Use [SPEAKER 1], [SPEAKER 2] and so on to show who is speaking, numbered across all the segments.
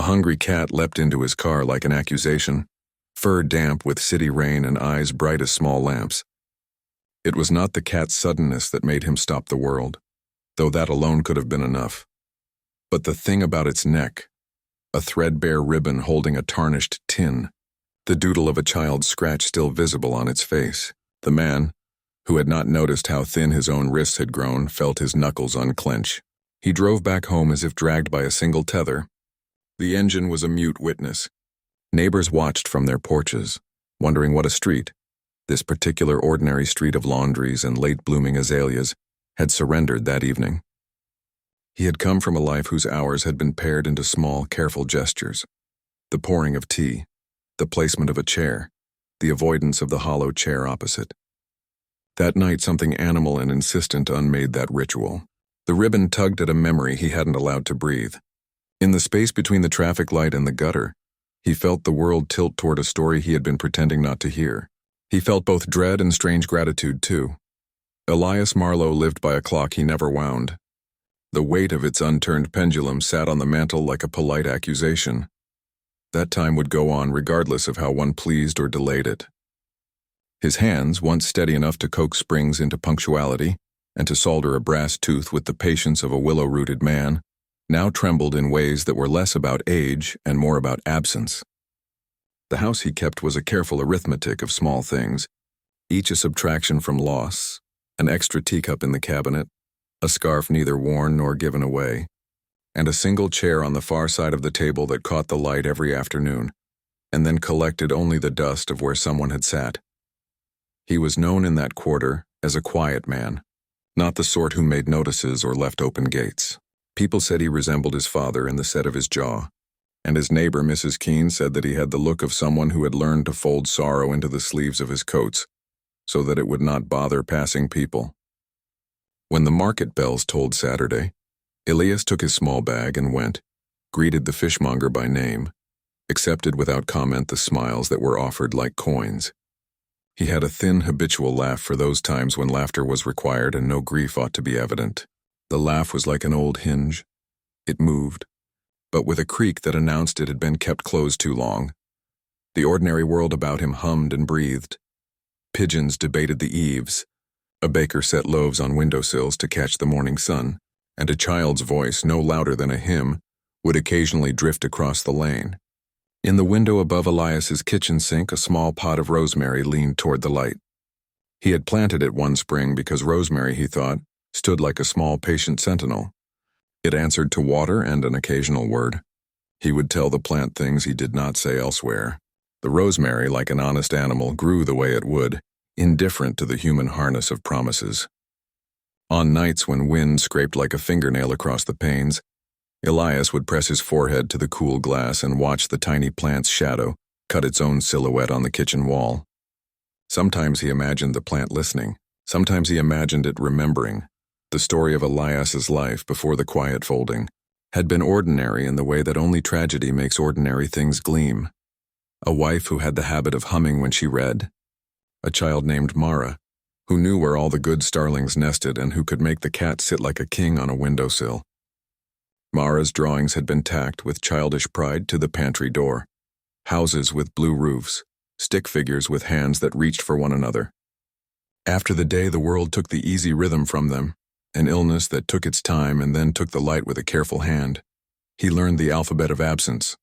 [SPEAKER 1] hungry cat leapt into his car like an accusation, fur damp with city rain and eyes bright as small lamps. It was not the cat's suddenness that made him stop the world, though that alone could have been enough. But the thing about its neck, a threadbare ribbon holding a tarnished tin, the doodle of a child's scratch still visible on its face. The man, who had not noticed how thin his own wrists had grown, felt his knuckles unclench. He drove back home as if dragged by a single tether. The engine was a mute witness. Neighbors watched from their porches, wondering what a street, this particular ordinary street of laundries and late-blooming azaleas, had surrendered that evening. He had come from a life whose hours had been pared into small, careful gestures. The pouring of tea, the placement of a chair, the avoidance of the hollow chair opposite. That night something animal and insistent unmade that ritual. The ribbon tugged at a memory he hadn't allowed to breathe. In the space between the traffic light and the gutter, he felt the world tilt toward a story he had been pretending not to hear. He felt both dread and strange gratitude, too. Elias Marlowe lived by a clock he never wound. The weight of its unturned pendulum sat on the mantel like a polite accusation. That time would go on regardless of how one pleased or delayed it. His hands, once steady enough to coax springs into punctuality and to solder a brass tooth with the patience of a willow-rooted man, now trembled in ways that were less about age and more about absence. The house he kept was a careful arithmetic of small things, each a subtraction from loss, an extra teacup in the cabinet, a scarf neither worn nor given away, and a single chair on the far side of the table that caught the light every afternoon, and then collected only the dust of where someone had sat. He was known in that quarter as a quiet man, not the sort who made notices or left open gates. People said he resembled his father in the set of his jaw, and his neighbor, Mrs. Keene, said that he had the look of someone who had learned to fold sorrow into the sleeves of his coats, so that it would not bother passing people. When the market bells tolled Saturday, Elias took his small bag and went, greeted the fishmonger by name, accepted without comment the smiles that were offered like coins. He had a thin, habitual laugh for those times when laughter was required and no grief ought to be evident. The laugh was like an old hinge. It moved, but with a creak that announced it had been kept closed too long. The ordinary world about him hummed and breathed. Pigeons debated the eaves. A baker set loaves on windowsills to catch the morning sun, and a child's voice, no louder than a hymn, would occasionally drift across the lane. In the window above Elias's kitchen sink, a small pot of rosemary leaned toward the light. He had planted it one spring because rosemary, he thought, stood like a small patient sentinel. It answered to water and an occasional word. He would tell the plant things he did not say elsewhere. The rosemary, like an honest animal, grew the way it would, indifferent to the human harness of promises. On nights when wind scraped like a fingernail across the panes, Elias would press his forehead to the cool glass and watch the tiny plant's shadow cut its own silhouette on the kitchen wall. Sometimes he imagined the plant listening. Sometimes he imagined it remembering. The story of Elias's life before the quiet folding had been ordinary in the way that only tragedy makes ordinary things gleam. A wife who had the habit of humming when she read. A child named Mara, who knew where all the good starlings nested and who could make the cat sit like a king on a windowsill. Mara's drawings had been tacked with childish pride to the pantry door. Houses with blue roofs, stick figures with hands that reached for one another. After the day the world took the easy rhythm from them, an illness that took its time and then took the light with a careful hand, he learned the alphabet of absence.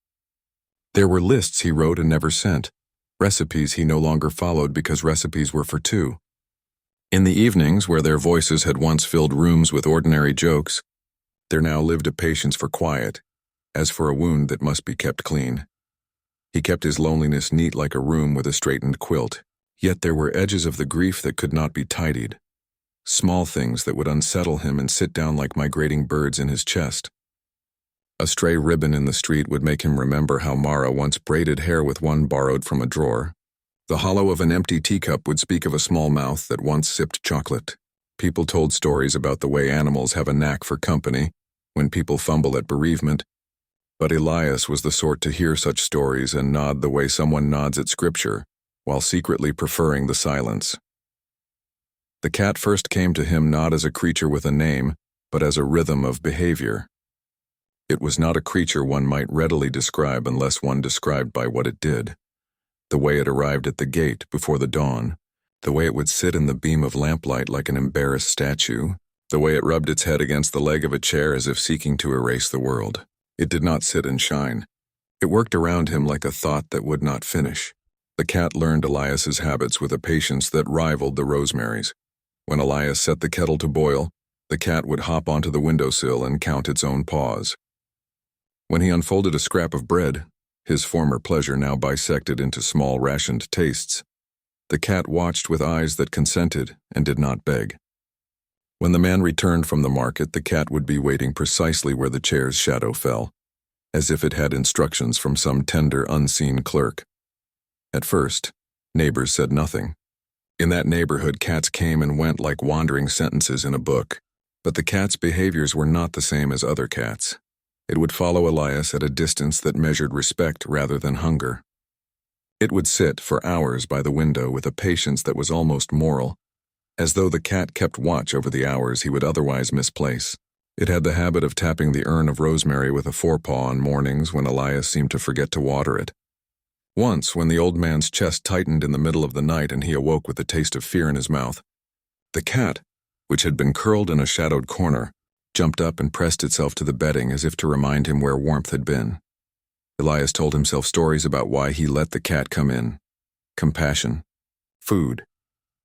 [SPEAKER 1] There were lists he wrote and never sent, recipes he no longer followed because recipes were for two. In the evenings, where their voices had once filled rooms with ordinary jokes, there now lived a patience for quiet, as for a wound that must be kept clean. He kept his loneliness neat like a room with a straightened quilt, yet there were edges of the grief that could not be tidied, small things that would unsettle him and sit down like migrating birds in his chest. A stray ribbon in the street would make him remember how Mara once braided hair with one borrowed from a drawer. The hollow of an empty teacup would speak of a small mouth that once sipped chocolate. People told stories about the way animals have a knack for company when people fumble at bereavement, but Elias was the sort to hear such stories and nod the way someone nods at scripture, while secretly preferring the silence. The cat first came to him not as a creature with a name, but as a rhythm of behavior. It was not a creature one might readily describe unless one described by what it did. The way it arrived at the gate before the dawn, the way it would sit in the beam of lamplight like an embarrassed statue, the way it rubbed its head against the leg of a chair as if seeking to erase the world. It did not sit and shine. It worked around him like a thought that would not finish. The cat learned Elias's habits with a patience that rivaled the Rosemary's. When Elias set the kettle to boil, the cat would hop onto the windowsill and count its own paws. When he unfolded a scrap of bread, his former pleasure now bisected into small rationed tastes, the cat watched with eyes that consented and did not beg. When the man returned from the market, the cat would be waiting precisely where the chair's shadow fell, as if it had instructions from some tender, unseen clerk. At first, neighbors said nothing. In that neighborhood, cats came and went like wandering sentences in a book. But the cat's behaviors were not the same as other cats. It would follow Elias at a distance that measured respect rather than hunger. It would sit for hours by the window with a patience that was almost moral, as though the cat kept watch over the hours he would otherwise misplace. It had the habit of tapping the urn of rosemary with a forepaw on mornings when Elias seemed to forget to water it. Once, when the old man's chest tightened in the middle of the night and he awoke with a taste of fear in his mouth, the cat, which had been curled in a shadowed corner, jumped up and pressed itself to the bedding as if to remind him where warmth had been. Elias told himself stories about why he let the cat come in. Compassion, food,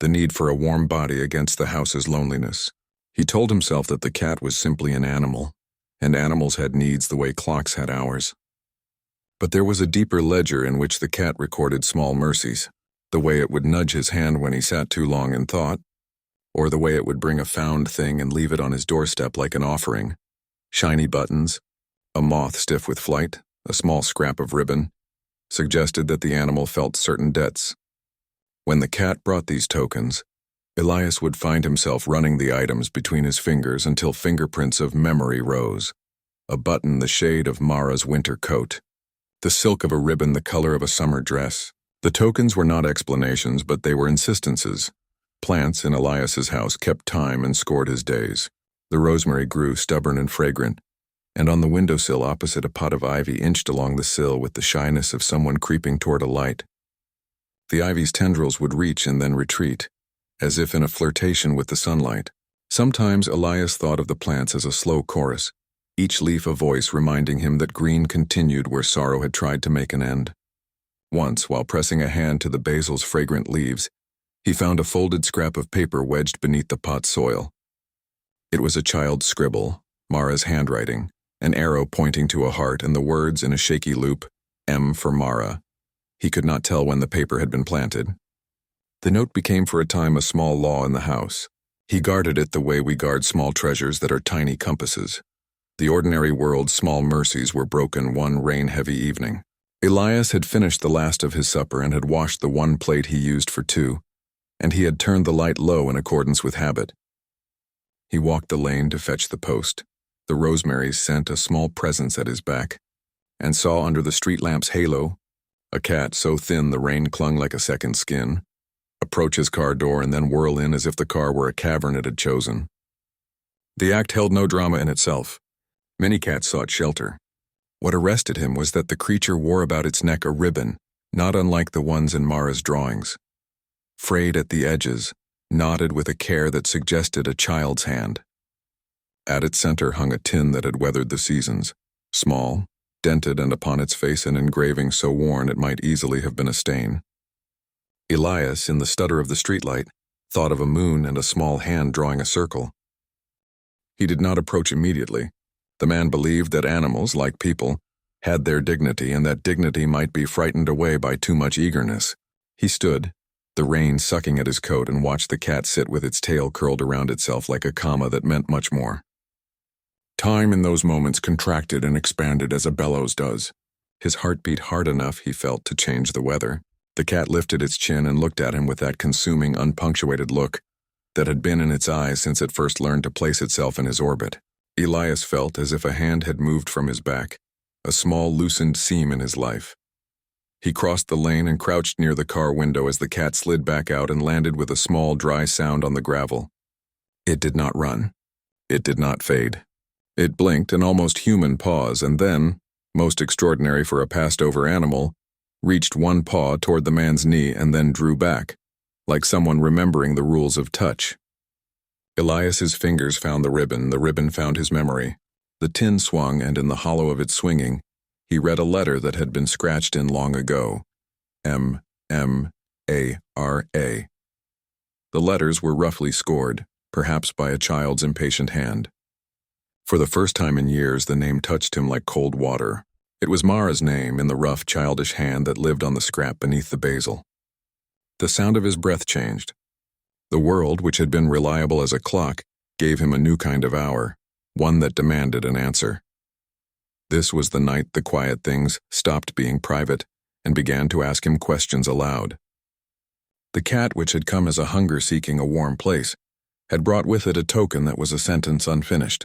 [SPEAKER 1] the need for a warm body against the house's loneliness. He told himself that the cat was simply an animal, and animals had needs the way clocks had hours. But there was a deeper ledger in which the cat recorded small mercies, the way it would nudge his hand when he sat too long in thought, or the way it would bring a found thing and leave it on his doorstep like an offering. Shiny buttons, a moth stiff with flight, a small scrap of ribbon, suggested that the animal felt certain debts. When the cat brought these tokens, Elias would find himself running the items between his fingers until fingerprints of memory rose. A button the shade of Mara's winter coat, the silk of a ribbon the color of a summer dress. The tokens were not explanations, but they were insistences. Plants in Elias's house kept time and scored his days. The rosemary grew stubborn and fragrant, and on the windowsill opposite a pot of ivy inched along the sill with the shyness of someone creeping toward a light. The ivy's tendrils would reach and then retreat, as if in a flirtation with the sunlight. Sometimes Elias thought of the plants as a slow chorus, each leaf a voice reminding him that green continued where sorrow had tried to make an end. Once, while pressing a hand to the basil's fragrant leaves, he found a folded scrap of paper wedged beneath the pot's soil. It was a child's scribble, Mara's handwriting, an arrow pointing to a heart and the words in a shaky loop, M for Mara. He could not tell when the paper had been planted. The note became for a time a small law in the house. He guarded it the way we guard small treasures that are tiny compasses. The ordinary world's small mercies were broken one rain-heavy evening. Elias had finished the last of his supper and had washed the one plate he used for two, and he had turned the light low in accordance with habit. He walked the lane to fetch the post. The rosemaries sent a small presence at his back, and saw under the street lamp's halo a cat so thin the rain clung like a second skin, approach his car door and then whirl in as if the car were a cavern it had chosen. The act held no drama in itself. Many cats sought shelter. What arrested him was that the creature wore about its neck a ribbon, not unlike the ones in Mara's drawings. Frayed at the edges, knotted with a care that suggested a child's hand. At its center hung a tin that had weathered the seasons, small, dented, and upon its face an engraving so worn it might easily have been a stain. Elias, in the stutter of the streetlight, thought of a moon and a small hand drawing a circle. He did not approach immediately. The man believed that animals, like people, had their dignity and that dignity might be frightened away by too much eagerness. He stood, the rain sucking at his coat, and watched the cat sit with its tail curled around itself like a comma that meant much more. Time in those moments contracted and expanded as a bellows does. His heart beat hard enough, he felt, to change the weather. The cat lifted its chin and looked at him with that consuming, unpunctuated look that had been in its eyes since it first learned to place itself in his orbit. Elias felt as if a hand had moved from his back, a small loosened seam in his life. He crossed the lane and crouched near the car window as the cat slid back out and landed with a small, dry sound on the gravel. It did not run. It did not fade. It blinked an almost human pause and then, most extraordinary for a passed-over animal, reached one paw toward the man's knee and then drew back, like someone remembering the rules of touch. Elias's fingers found the ribbon found his memory. The tin swung, and in the hollow of its swinging, he read a letter that had been scratched in long ago. M-M-A-R-A. The letters were roughly scored, perhaps by a child's impatient hand. For the first time in years, the name touched him like cold water. It was Mara's name in the rough, childish hand that lived on the scrap beneath the basil. The sound of his breath changed. The world, which had been reliable as a clock, gave him a new kind of hour, one that demanded an answer. This was the night the quiet things stopped being private and began to ask him questions aloud. The cat, which had come as a hunger seeking a warm place, had brought with it a token that was a sentence unfinished.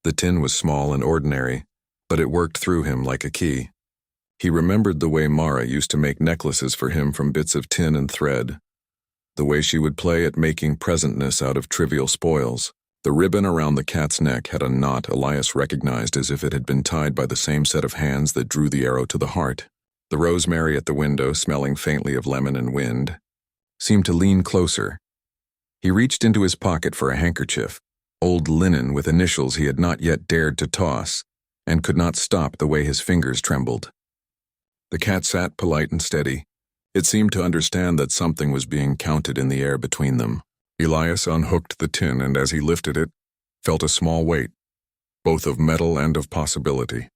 [SPEAKER 1] The tin was small and ordinary, but it worked through him like a key. He remembered the way Mara used to make necklaces for him from bits of tin and thread, the way she would play at making presentness out of trivial spoils. The ribbon around the cat's neck had a knot Elias recognized as if it had been tied by the same set of hands that drew the arrow to the heart. The rosemary at the window, smelling faintly of lemon and wind, seemed to lean closer. He reached into his pocket for a handkerchief, old linen with initials he had not yet dared to toss, and could not stop the way his fingers trembled. The cat sat polite and steady. It seemed to understand that something was being counted in the air between them. Elias unhooked the tin, and as he lifted it, felt a small weight, both of metal and of possibility.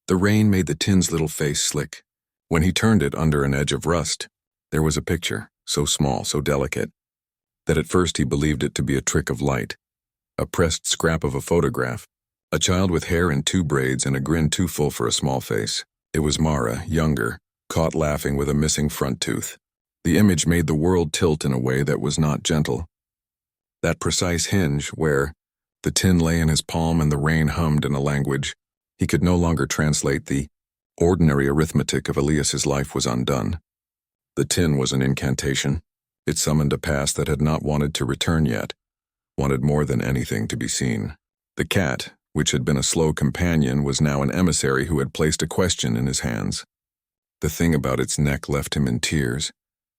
[SPEAKER 1] The rain made the tin's little face slick. When he turned it under an edge of rust, there was a picture, so small, so delicate, that at first he believed it to be a trick of light, a pressed scrap of a photograph, a child with hair in 2 braids and a grin too full for a small face. It was Mara, younger, caught laughing with a missing front tooth. The image made the world tilt in a way that was not gentle. That precise hinge, where the tin lay in his palm and the rain hummed in a language he could no longer translate, the ordinary arithmetic of Elias's life was undone. The tin was an incantation. It summoned a past that had not wanted to return yet, wanted more than anything to be seen. The cat, which had been a slow companion, was now an emissary who had placed a question in his hands. The thing about its neck left him in tears.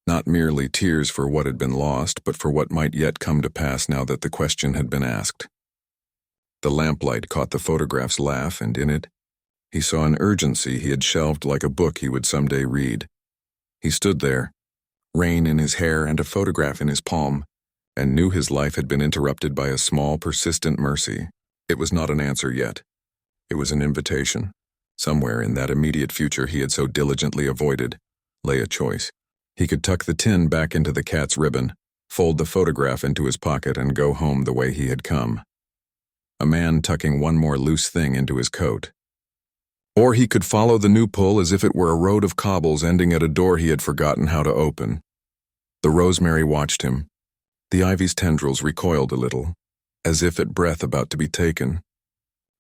[SPEAKER 1] Not merely tears for what had been lost, but for what might yet come to pass now that the question had been asked. The lamplight caught the photograph's laugh, and in it, he saw an urgency he had shelved like a book he would someday read. He stood there, rain in his hair and a photograph in his palm, and knew his life had been interrupted by a small, persistent mercy. It was not an answer yet. It was an invitation. Somewhere in that immediate future he had so diligently avoided lay a choice. He could tuck the tin back into the cat's ribbon, fold the photograph into his pocket, and go home the way he had come. A man tucking one more loose thing into his coat. Or he could follow the new pull as if it were a road of cobbles ending at a door he had forgotten how to open. The rosemary watched him. The ivy's tendrils recoiled a little, as if at breath about to be taken.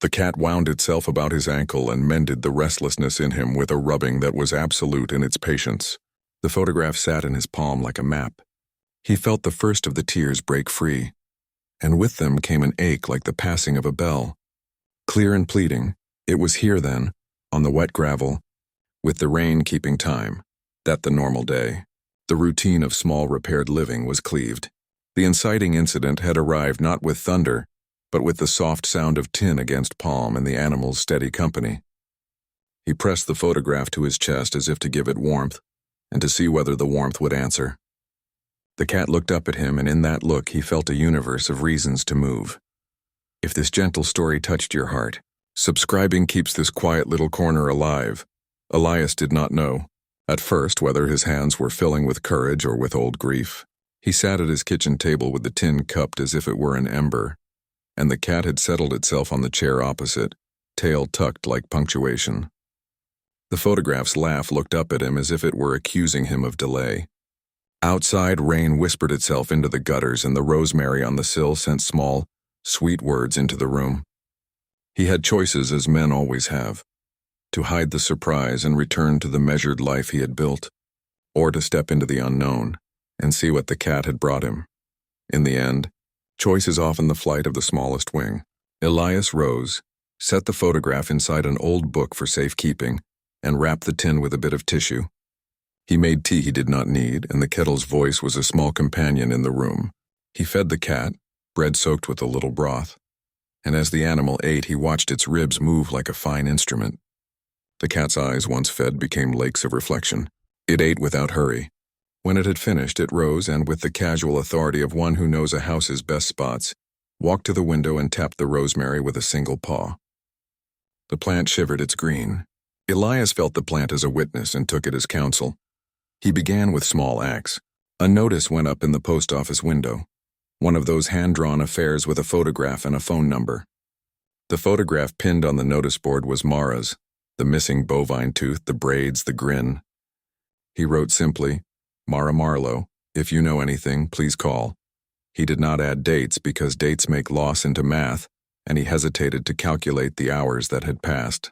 [SPEAKER 1] The cat wound itself about his ankle and mended the restlessness in him with a rubbing that was absolute in its patience. The photograph sat in his palm like a map. He felt the first of the tears break free, and with them came an ache like the passing of a bell. Clear and pleading, it was here then, on the wet gravel, with the rain keeping time, that the normal day, the routine of small repaired living, was cleaved. The inciting incident had arrived not with thunder, but with the soft sound of tin against palm and the animal's steady company. He pressed the photograph to his chest as if to give it warmth, and to see whether the warmth would answer. The cat looked up at him, and in that look he felt a universe of reasons to move. If this gentle story touched your heart, subscribing keeps this quiet little corner alive. Elias did not know, at first, whether his hands were filling with courage or with old grief. He sat at his kitchen table with the tin cupped as if it were an ember, and the cat had settled itself on the chair opposite, tail tucked like punctuation. The photograph's laugh looked up at him as if it were accusing him of delay. Outside, rain whispered itself into the gutters, and the rosemary on the sill sent small, sweet words into the room. He had choices, as men always have: to hide the surprise and return to the measured life he had built, or to step into the unknown and see what the cat had brought him. In the end, choice is often the flight of the smallest wing. Elias rose, set the photograph inside an old book for safekeeping, and wrapped the tin with a bit of tissue. He made tea he did not need, and the kettle's voice was a small companion in the room. He fed the cat, bread soaked with a little broth, and as the animal ate, he watched its ribs move like a fine instrument. The cat's eyes, once fed, became lakes of reflection. It ate without hurry. When it had finished, it rose and, with the casual authority of one who knows a house's best spots, walked to the window and tapped the rosemary with a single paw. The plant shivered its green. Elias felt the plant as a witness and took it as counsel. He began with small acts. A notice went up in the post office window, one of those hand-drawn affairs with a photograph and a phone number. The photograph pinned on the notice board was Mara's, the missing bovine tooth, the braids, the grin. He wrote simply, "Mara Marlowe, if you know anything, please call." He did not add dates because dates make loss into math, and he hesitated to calculate the hours that had passed.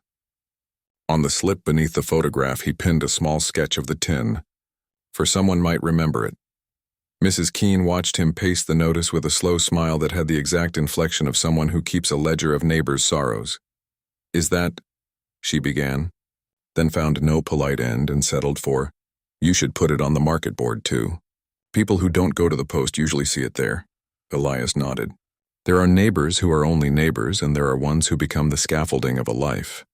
[SPEAKER 1] On the slip beneath the photograph, he pinned a small sketch of the tin, for someone might remember it. Mrs. Keene watched him paste the notice with a slow smile that had the exact inflection of someone who keeps a ledger of neighbors' sorrows. "Is that—" she began, then found no polite end and settled for, "You should put it on the market board, too. People who don't go to the post usually see it there." Elias nodded. There are neighbors who are only neighbors, and there are ones who become the scaffolding of a life.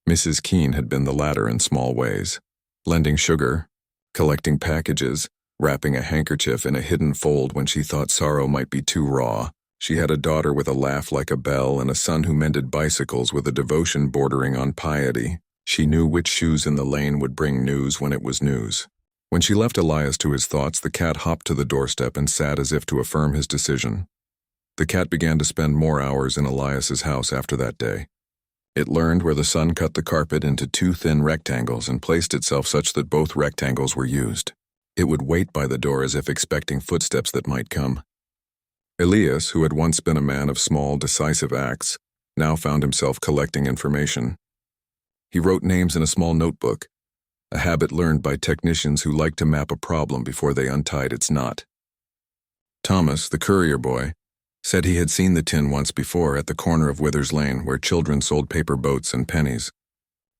[SPEAKER 1] Mrs. Keene had been the latter in small ways, lending sugar, collecting packages, wrapping a handkerchief in a hidden fold when she thought sorrow might be too raw. She had a daughter with a laugh like a bell and a son who mended bicycles with a devotion bordering on piety. She knew which shoes in the lane would bring news when it was news. When she left Elias to his thoughts, the cat hopped to the doorstep and sat as if to affirm his decision. The cat began to spend more hours in Elias's house after that day. It learned where the sun cut the carpet into two thin rectangles and placed itself such that both rectangles were used. It would wait by the door as if expecting footsteps that might come. Elias, who had once been a man of small, decisive acts, now found himself collecting information. He wrote names in a small notebook, a habit learned by technicians who liked to map a problem before they untied its knot. Thomas, the courier boy, said he had seen the tin once before at the corner of Withers Lane where children sold paper boats and pennies.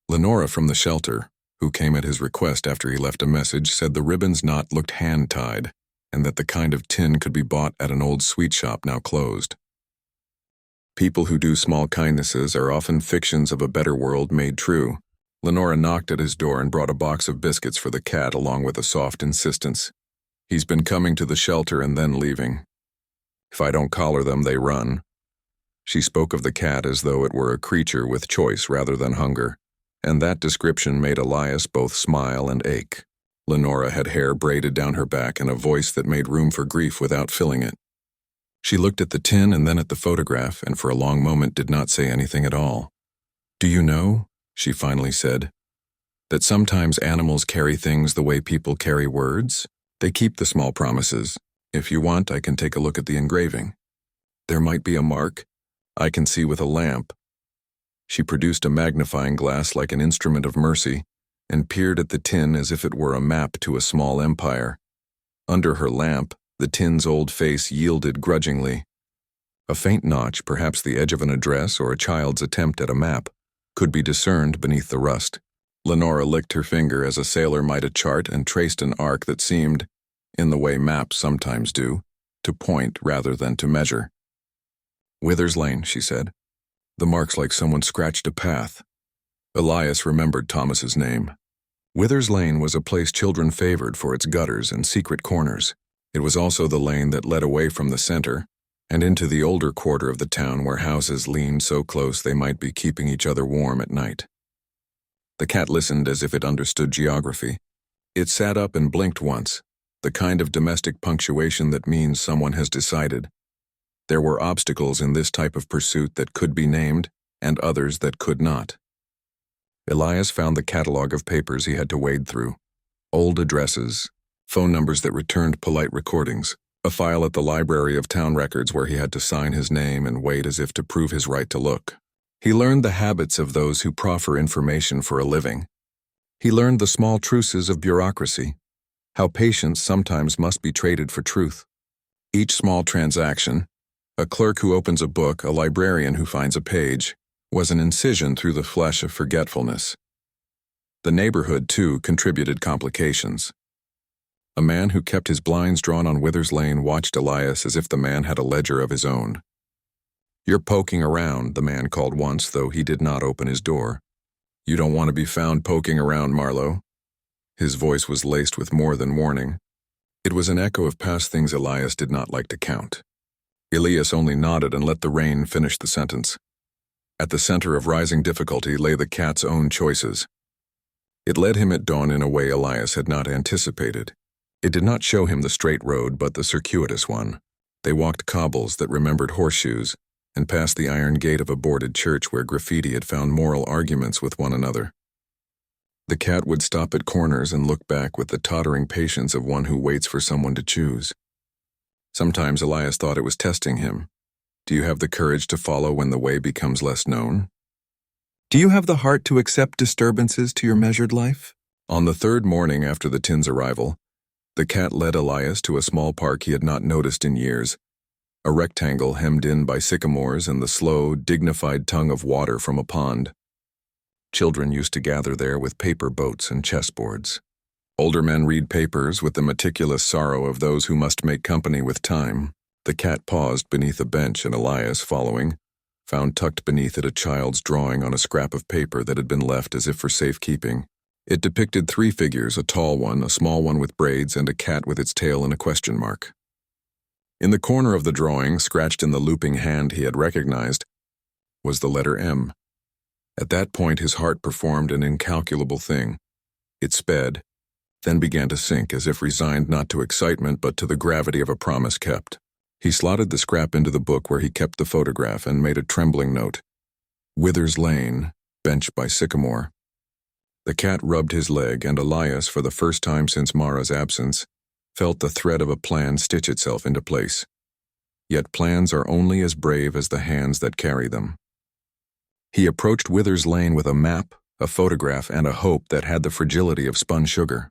[SPEAKER 1] Lenora from the shelter, who came at his request after he left a message, said the ribbon's knot looked hand-tied and that the kind of tin could be bought at an old sweet shop now closed. People who do small kindnesses are often fictions of a better world made true. Lenora knocked at his door and brought a box of biscuits for the cat along with a soft insistence. "He's been coming to the shelter and then leaving. If I don't collar them, they run." She spoke of the cat as though it were a creature with choice rather than hunger, and that description made Elias both smile and ache. Lenora had hair braided down her back and a voice that made room for grief without filling it. She looked at the tin and then at the photograph, and for a long moment did not say anything at all. "Do you know," she finally said, "that sometimes animals carry things the way people carry words? They keep the small promises. If you want, I can take a look at the engraving. There might be a mark. I can see with a lamp." She produced a magnifying glass like an instrument of mercy and peered at the tin as if it were a map to a small empire. Under her lamp, the tin's old face yielded grudgingly. A faint notch, perhaps the edge of an address or a child's attempt at a map, could be discerned beneath the rust. Lenora licked her finger as a sailor might a chart and traced an arc that seemed, in the way maps sometimes do, to point rather than to measure. "Withers Lane," she said. "The mark's like someone scratched a path." Elias remembered Thomas's name. Withers Lane was a place children favored for its gutters and secret corners. It was also the lane that led away from the center and into the older quarter of the town where houses leaned so close they might be keeping each other warm at night. The cat listened as if it understood geography. It sat up and blinked once, the kind of domestic punctuation that means someone has decided. There were obstacles in this type of pursuit that could be named and others that could not. Elias found the catalog of papers he had to wade through. Old addresses, phone numbers that returned polite recordings, a file at the Library of Town Records where he had to sign his name and wait as if to prove his right to look. He learned the habits of those who proffer information for a living. He learned the small truces of bureaucracy, how patience sometimes must be traded for truth. Each small transaction, A clerk who opens a book, a librarian who finds a page, was an incision through the flesh of forgetfulness. The neighborhood, too, contributed complications. A man who kept his blinds drawn on Withers Lane watched Elias as if the man had a ledger of his own. "You're poking around," the man called once, though he did not open his door. "You don't want to be found poking around, Marlowe." His voice was laced with more than warning. It was an echo of past things Elias did not like to count. Elias only nodded and let the rain finish the sentence. At the center of rising difficulty lay the cat's own choices. It led him at dawn in a way Elias had not anticipated. It did not show him the straight road, but the circuitous one. They walked cobbles that remembered horseshoes, and past the iron gate of a boarded church where graffiti had found moral arguments with one another. The cat would stop at corners and look back with the tottering patience of one who waits for someone to choose. Sometimes Elias thought it was testing him. Do you have the courage to follow when the way becomes less known? Do you have the heart to accept disturbances to your measured life? On the third morning after the tin's arrival, the cat led Elias to a small park he had not noticed in years, a rectangle hemmed in by sycamores and the slow, dignified tongue of water from a pond. Children used to gather there with paper boats and chessboards. Older men read papers with the meticulous sorrow of those who must make company with time. The cat paused beneath a bench, and Elias, following, found tucked beneath it a child's drawing on a scrap of paper that had been left as if for safekeeping. It depicted three figures, a tall one, a small one with braids, and a cat with its tail in a question mark. In the corner of the drawing, scratched in the looping hand he had recognized, was the letter M. At that point his heart performed an incalculable thing. It sped, then began to sink as if resigned not to excitement but to the gravity of a promise kept. He slotted the scrap into the book where he kept the photograph and made a trembling note. Withers Lane, bench by sycamore. The cat rubbed his leg, and Elias, for the first time since Mara's absence, felt the thread of a plan stitch itself into place. Yet plans are only as brave as the hands that carry them. He approached Withers Lane with a map, a photograph, and a hope that had the fragility of spun sugar.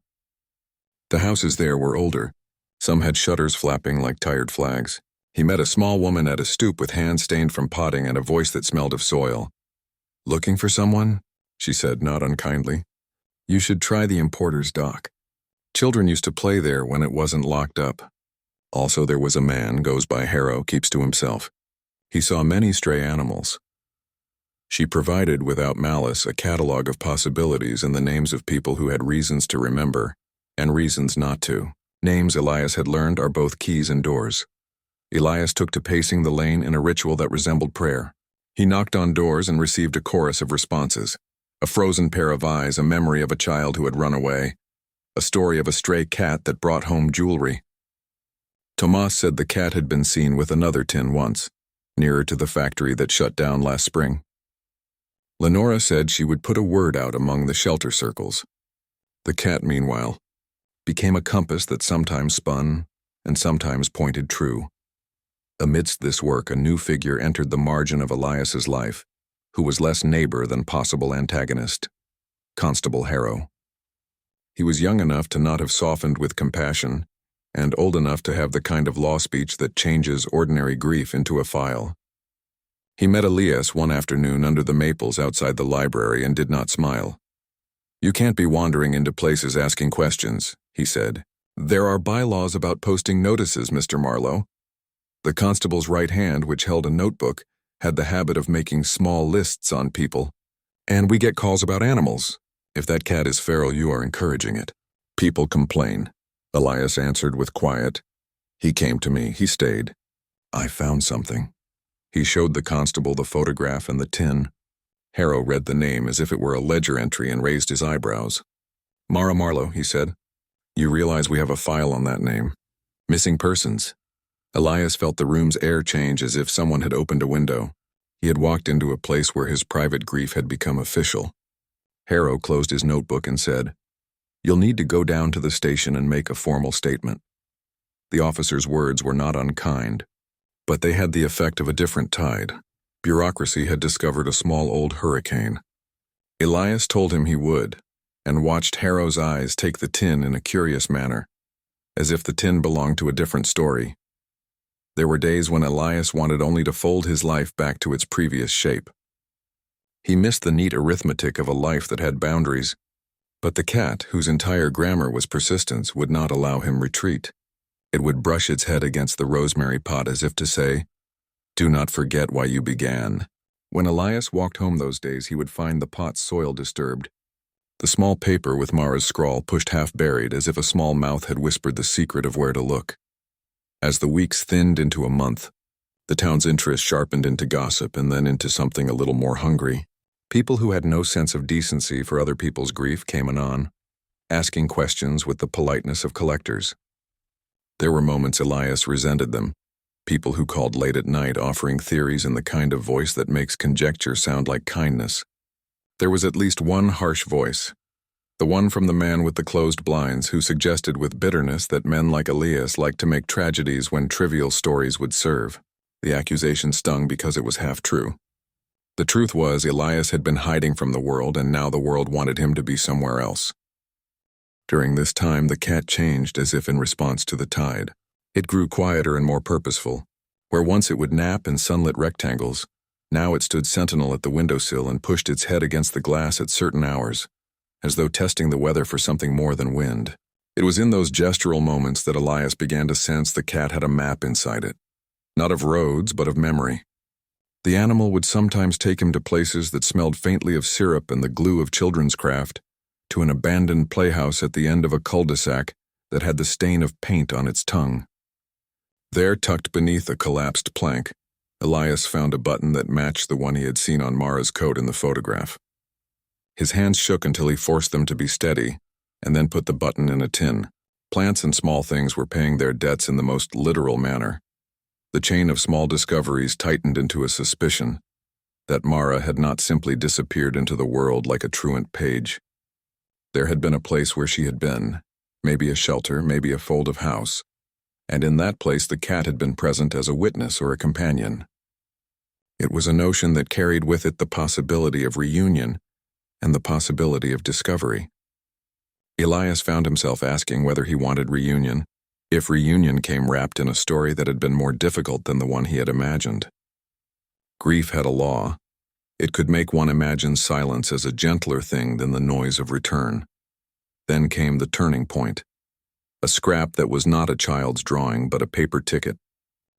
[SPEAKER 1] The houses there were older. Some had shutters flapping like tired flags. He met a small woman at a stoop with hands stained from potting and a voice that smelled of soil. "Looking for someone?" she said, not unkindly. "You should try the importer's dock. Children used to play there when it wasn't locked up. Also there was a man, goes by Harrow, keeps to himself. He saw many stray animals." She provided, without malice, a catalog of possibilities and the names of people who had reasons to remember, and reasons not to. Names Elias had learned are both keys and doors. Elias took to pacing the lane in a ritual that resembled prayer. He knocked on doors and received a chorus of responses. A frozen pair of eyes, a memory of a child who had run away, a story of a stray cat that brought home jewelry. Tomas said the cat had been seen with another tin once, nearer to the factory that shut down last spring. Lenora said she would put a word out among the shelter circles. The cat, meanwhile, became a compass that sometimes spun and sometimes pointed true. Amidst this work, a new figure entered the margin of Elias's life, who was less neighbor than possible antagonist: Constable Harrow. He was young enough to not have softened with compassion, and old enough to have the kind of law speech that changes ordinary grief into a file. He met Elias one afternoon under the maples outside the library and did not smile. "You can't be wandering into places asking questions," he said. "There are bylaws about posting notices, Mr. Marlowe." The constable's right hand, which held a notebook, had the habit of making small lists on people. "And we get calls about animals. If that cat is feral, you are encouraging it." "People complain," Elias answered with quiet. "He came to me. He stayed. I found something." He showed the constable the photograph and the tin. Harrow read the name as if it were a ledger entry and raised his eyebrows. "Mara Marlowe," he said. "You realize we have a file on that name. Missing persons." Elias felt the room's air change as if someone had opened a window. He had walked into a place where his private grief had become official. Harrow closed his notebook and said, "You'll need to go down to the station and make a formal statement." The officer's words were not unkind, but they had the effect of a different tide. Bureaucracy had discovered a small old hurricane. Elias told him he would, and watched Harrow's eyes take the tin in a curious manner, as if the tin belonged to a different story. There were days when Elias wanted only to fold his life back to its previous shape. He missed the neat arithmetic of a life that had boundaries, but the cat, whose entire grammar was persistence, would not allow him retreat. It would brush its head against the rosemary pot as if to say, "Do not forget why you began." When Elias walked home those days, he would find the pot's soil disturbed, the small paper with Mara's scrawl pushed half-buried as if a small mouth had whispered the secret of where to look. As the weeks thinned into a month, the town's interest sharpened into gossip and then into something a little more hungry. People who had no sense of decency for other people's grief came anon, asking questions with the politeness of collectors. There were moments Elias resented them, people who called late at night offering theories in the kind of voice that makes conjecture sound like kindness. There was at least one harsh voice, the one from the man with the closed blinds who suggested with bitterness that men like Elias liked to make tragedies when trivial stories would serve. The accusation stung because it was half true. The truth was Elias had been hiding from the world, and now the world wanted him to be somewhere else. During this time, the cat changed as if in response to the tide. It grew quieter and more purposeful. Where once it would nap in sunlit rectangles, now it stood sentinel at the windowsill and pushed its head against the glass at certain hours, as though testing the weather for something more than wind. It was in those gestural moments that Elias began to sense the cat had a map inside it, not of roads, but of memory. The animal would sometimes take him to places that smelled faintly of syrup and the glue of children's craft, to an abandoned playhouse at the end of a cul-de-sac that had the stain of paint on its tongue. There, tucked beneath a collapsed plank, Elias found a button that matched the one he had seen on Mara's coat in the photograph. His hands shook until he forced them to be steady, and then put the button in a tin. Plants and small things were paying their debts in the most literal manner. The chain of small discoveries tightened into a suspicion that Mara had not simply disappeared into the world like a truant page. There had been a place where she had been, maybe a shelter, maybe a fold of house, and in that place the cat had been present as a witness or a companion. It was a notion that carried with it the possibility of reunion and the possibility of discovery. Elias found himself asking whether he wanted reunion, if reunion came wrapped in a story that had been more difficult than the one he had imagined. Grief had a law. It could make one imagine silence as a gentler thing than the noise of return. Then came the turning point. A scrap that was not a child's drawing but a paper ticket,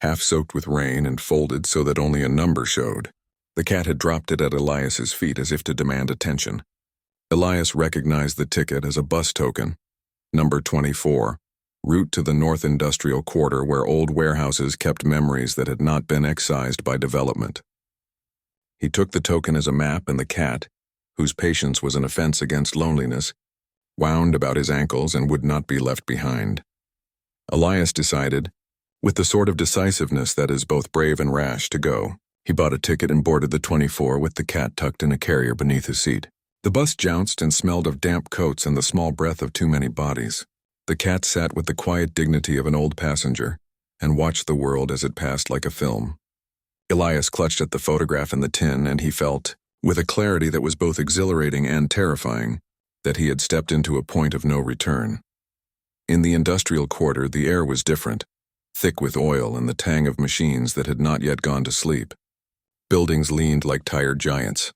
[SPEAKER 1] half soaked with rain and folded so that only a number showed. The cat had dropped it at Elias's feet as if to demand attention. Elias recognized the ticket as a bus token, number 24, route to the North Industrial Quarter where old warehouses kept memories that had not been excised by development. He took the token as a map, and the cat, whose patience was an offense against loneliness, wound about his ankles and would not be left behind. Elias decided, with the sort of decisiveness that is both brave and rash, to go. He bought a ticket and boarded the 24 with the cat tucked in a carrier beneath his seat. The bus jounced and smelled of damp coats and the small breath of too many bodies. The cat sat with the quiet dignity of an old passenger and watched the world as it passed like a film. Elias clutched at the photograph in the tin, and he felt, with a clarity that was both exhilarating and terrifying, that he had stepped into a point of no return. In the industrial quarter, the air was different, thick with oil and the tang of machines that had not yet gone to sleep. Buildings leaned like tired giants.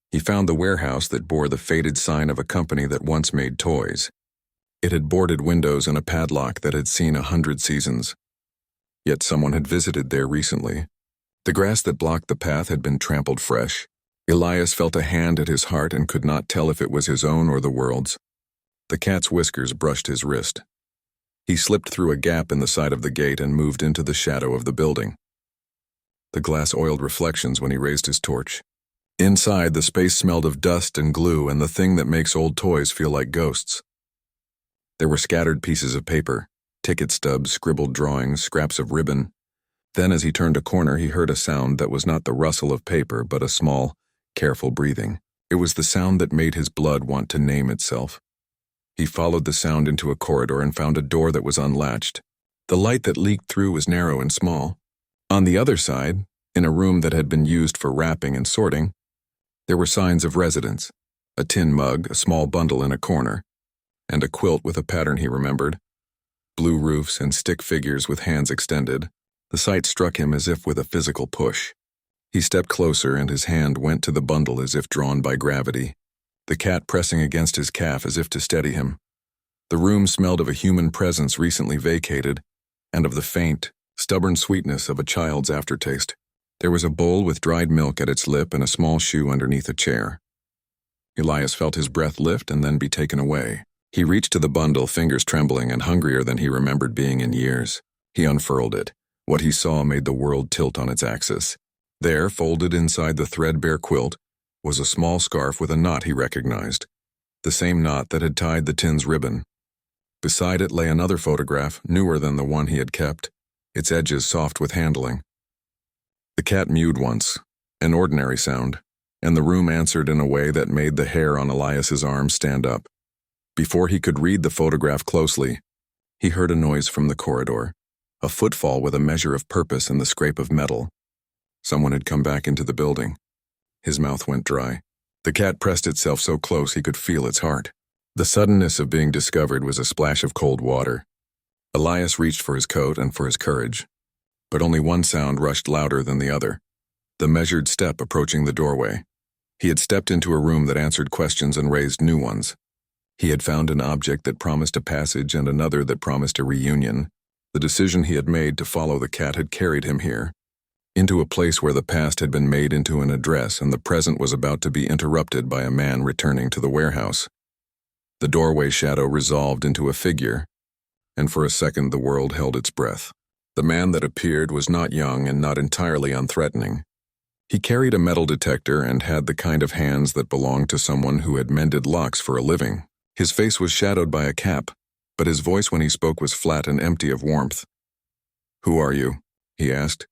[SPEAKER 1] He found the warehouse that bore the faded sign of a company that once made toys. It had boarded windows and a padlock that had seen 100 seasons. Yet someone had visited there recently. The grass that blocked the path had been trampled fresh. Elias felt a hand at his heart and could not tell if it was his own or the world's. The cat's whiskers brushed his wrist. He slipped through a gap in the side of the gate and moved into the shadow of the building. The glass oiled reflections when he raised his torch. Inside, the space smelled of dust and glue and the thing that makes old toys feel like ghosts. There were scattered pieces of paper, ticket stubs, scribbled drawings, scraps of ribbon. Then, as he turned a corner, he heard a sound that was not the rustle of paper, but a small, careful breathing. It was the sound that made his blood want to name itself. He followed the sound into a corridor and found a door that was unlatched. The light that leaked through was narrow and small. On the other side, in a room that had been used for wrapping and sorting, there were signs of residence, a tin mug, a small bundle in a corner, and a quilt with a pattern he remembered, blue roofs and stick figures with hands extended, The sight struck him as if with a physical push. He stepped closer and his hand went to the bundle as if drawn by gravity, the cat pressing against his calf as if to steady him. The room smelled of a human presence recently vacated, and of the faint, stubborn sweetness of a child's aftertaste. There was a bowl with dried milk at its lip and a small shoe underneath a chair. Elias felt his breath lift and then be taken away. He reached to the bundle, fingers trembling and hungrier than he remembered being in years. He unfurled it. What he saw made the world tilt on its axis. There, folded inside the threadbare quilt, was a small scarf with a knot he recognized, the same knot that had tied the tin's ribbon. Beside it lay another photograph, newer than the one he had kept, its edges soft with handling. The cat mewed once, an ordinary sound, and the room answered in a way that made the hair on Elias's arm stand up. Before he could read the photograph closely, he heard a noise from the corridor, a footfall with a measure of purpose and the scrape of metal. Someone had come back into the building. His mouth went dry. The cat pressed itself so close he could feel its heart. The suddenness of being discovered was a splash of cold water. Elias reached for his coat and for his courage. But only one sound rushed louder than the other, the measured step approaching the doorway. He had stepped into a room that answered questions and raised new ones. He had found an object that promised a passage and another that promised a reunion. The decision he had made to follow the cat had carried him here, into a place where the past had been made into an address and the present was about to be interrupted by a man returning to the warehouse. The doorway shadow resolved into a figure, and for a second the world held its breath. The man that appeared was not young and not entirely unthreatening. He carried a metal detector and had the kind of hands that belonged to someone who had mended locks for a living. His face was shadowed by a cap, but his voice when he spoke was flat and empty of warmth. "Who are you?" he asked.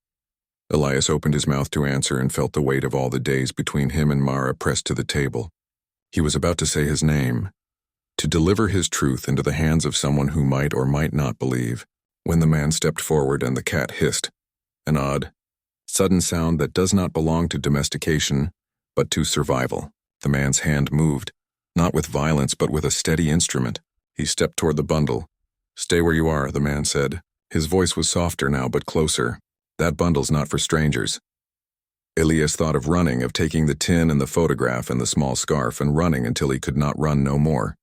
[SPEAKER 1] Elias opened his mouth to answer and felt the weight of all the days between him and Mara pressed to the table. He was about to say his name, to deliver his truth into the hands of someone who might or might not believe, when the man stepped forward and the cat hissed, an odd, sudden sound that does not belong to domestication, but to survival. The man's hand moved, not with violence but with a steady instrument. He stepped toward the bundle. "Stay where you are," the man said. His voice was softer now but closer. "That bundle's not for strangers." Elias thought of running, of taking the tin and the photograph and the small scarf and running until he could not run no more.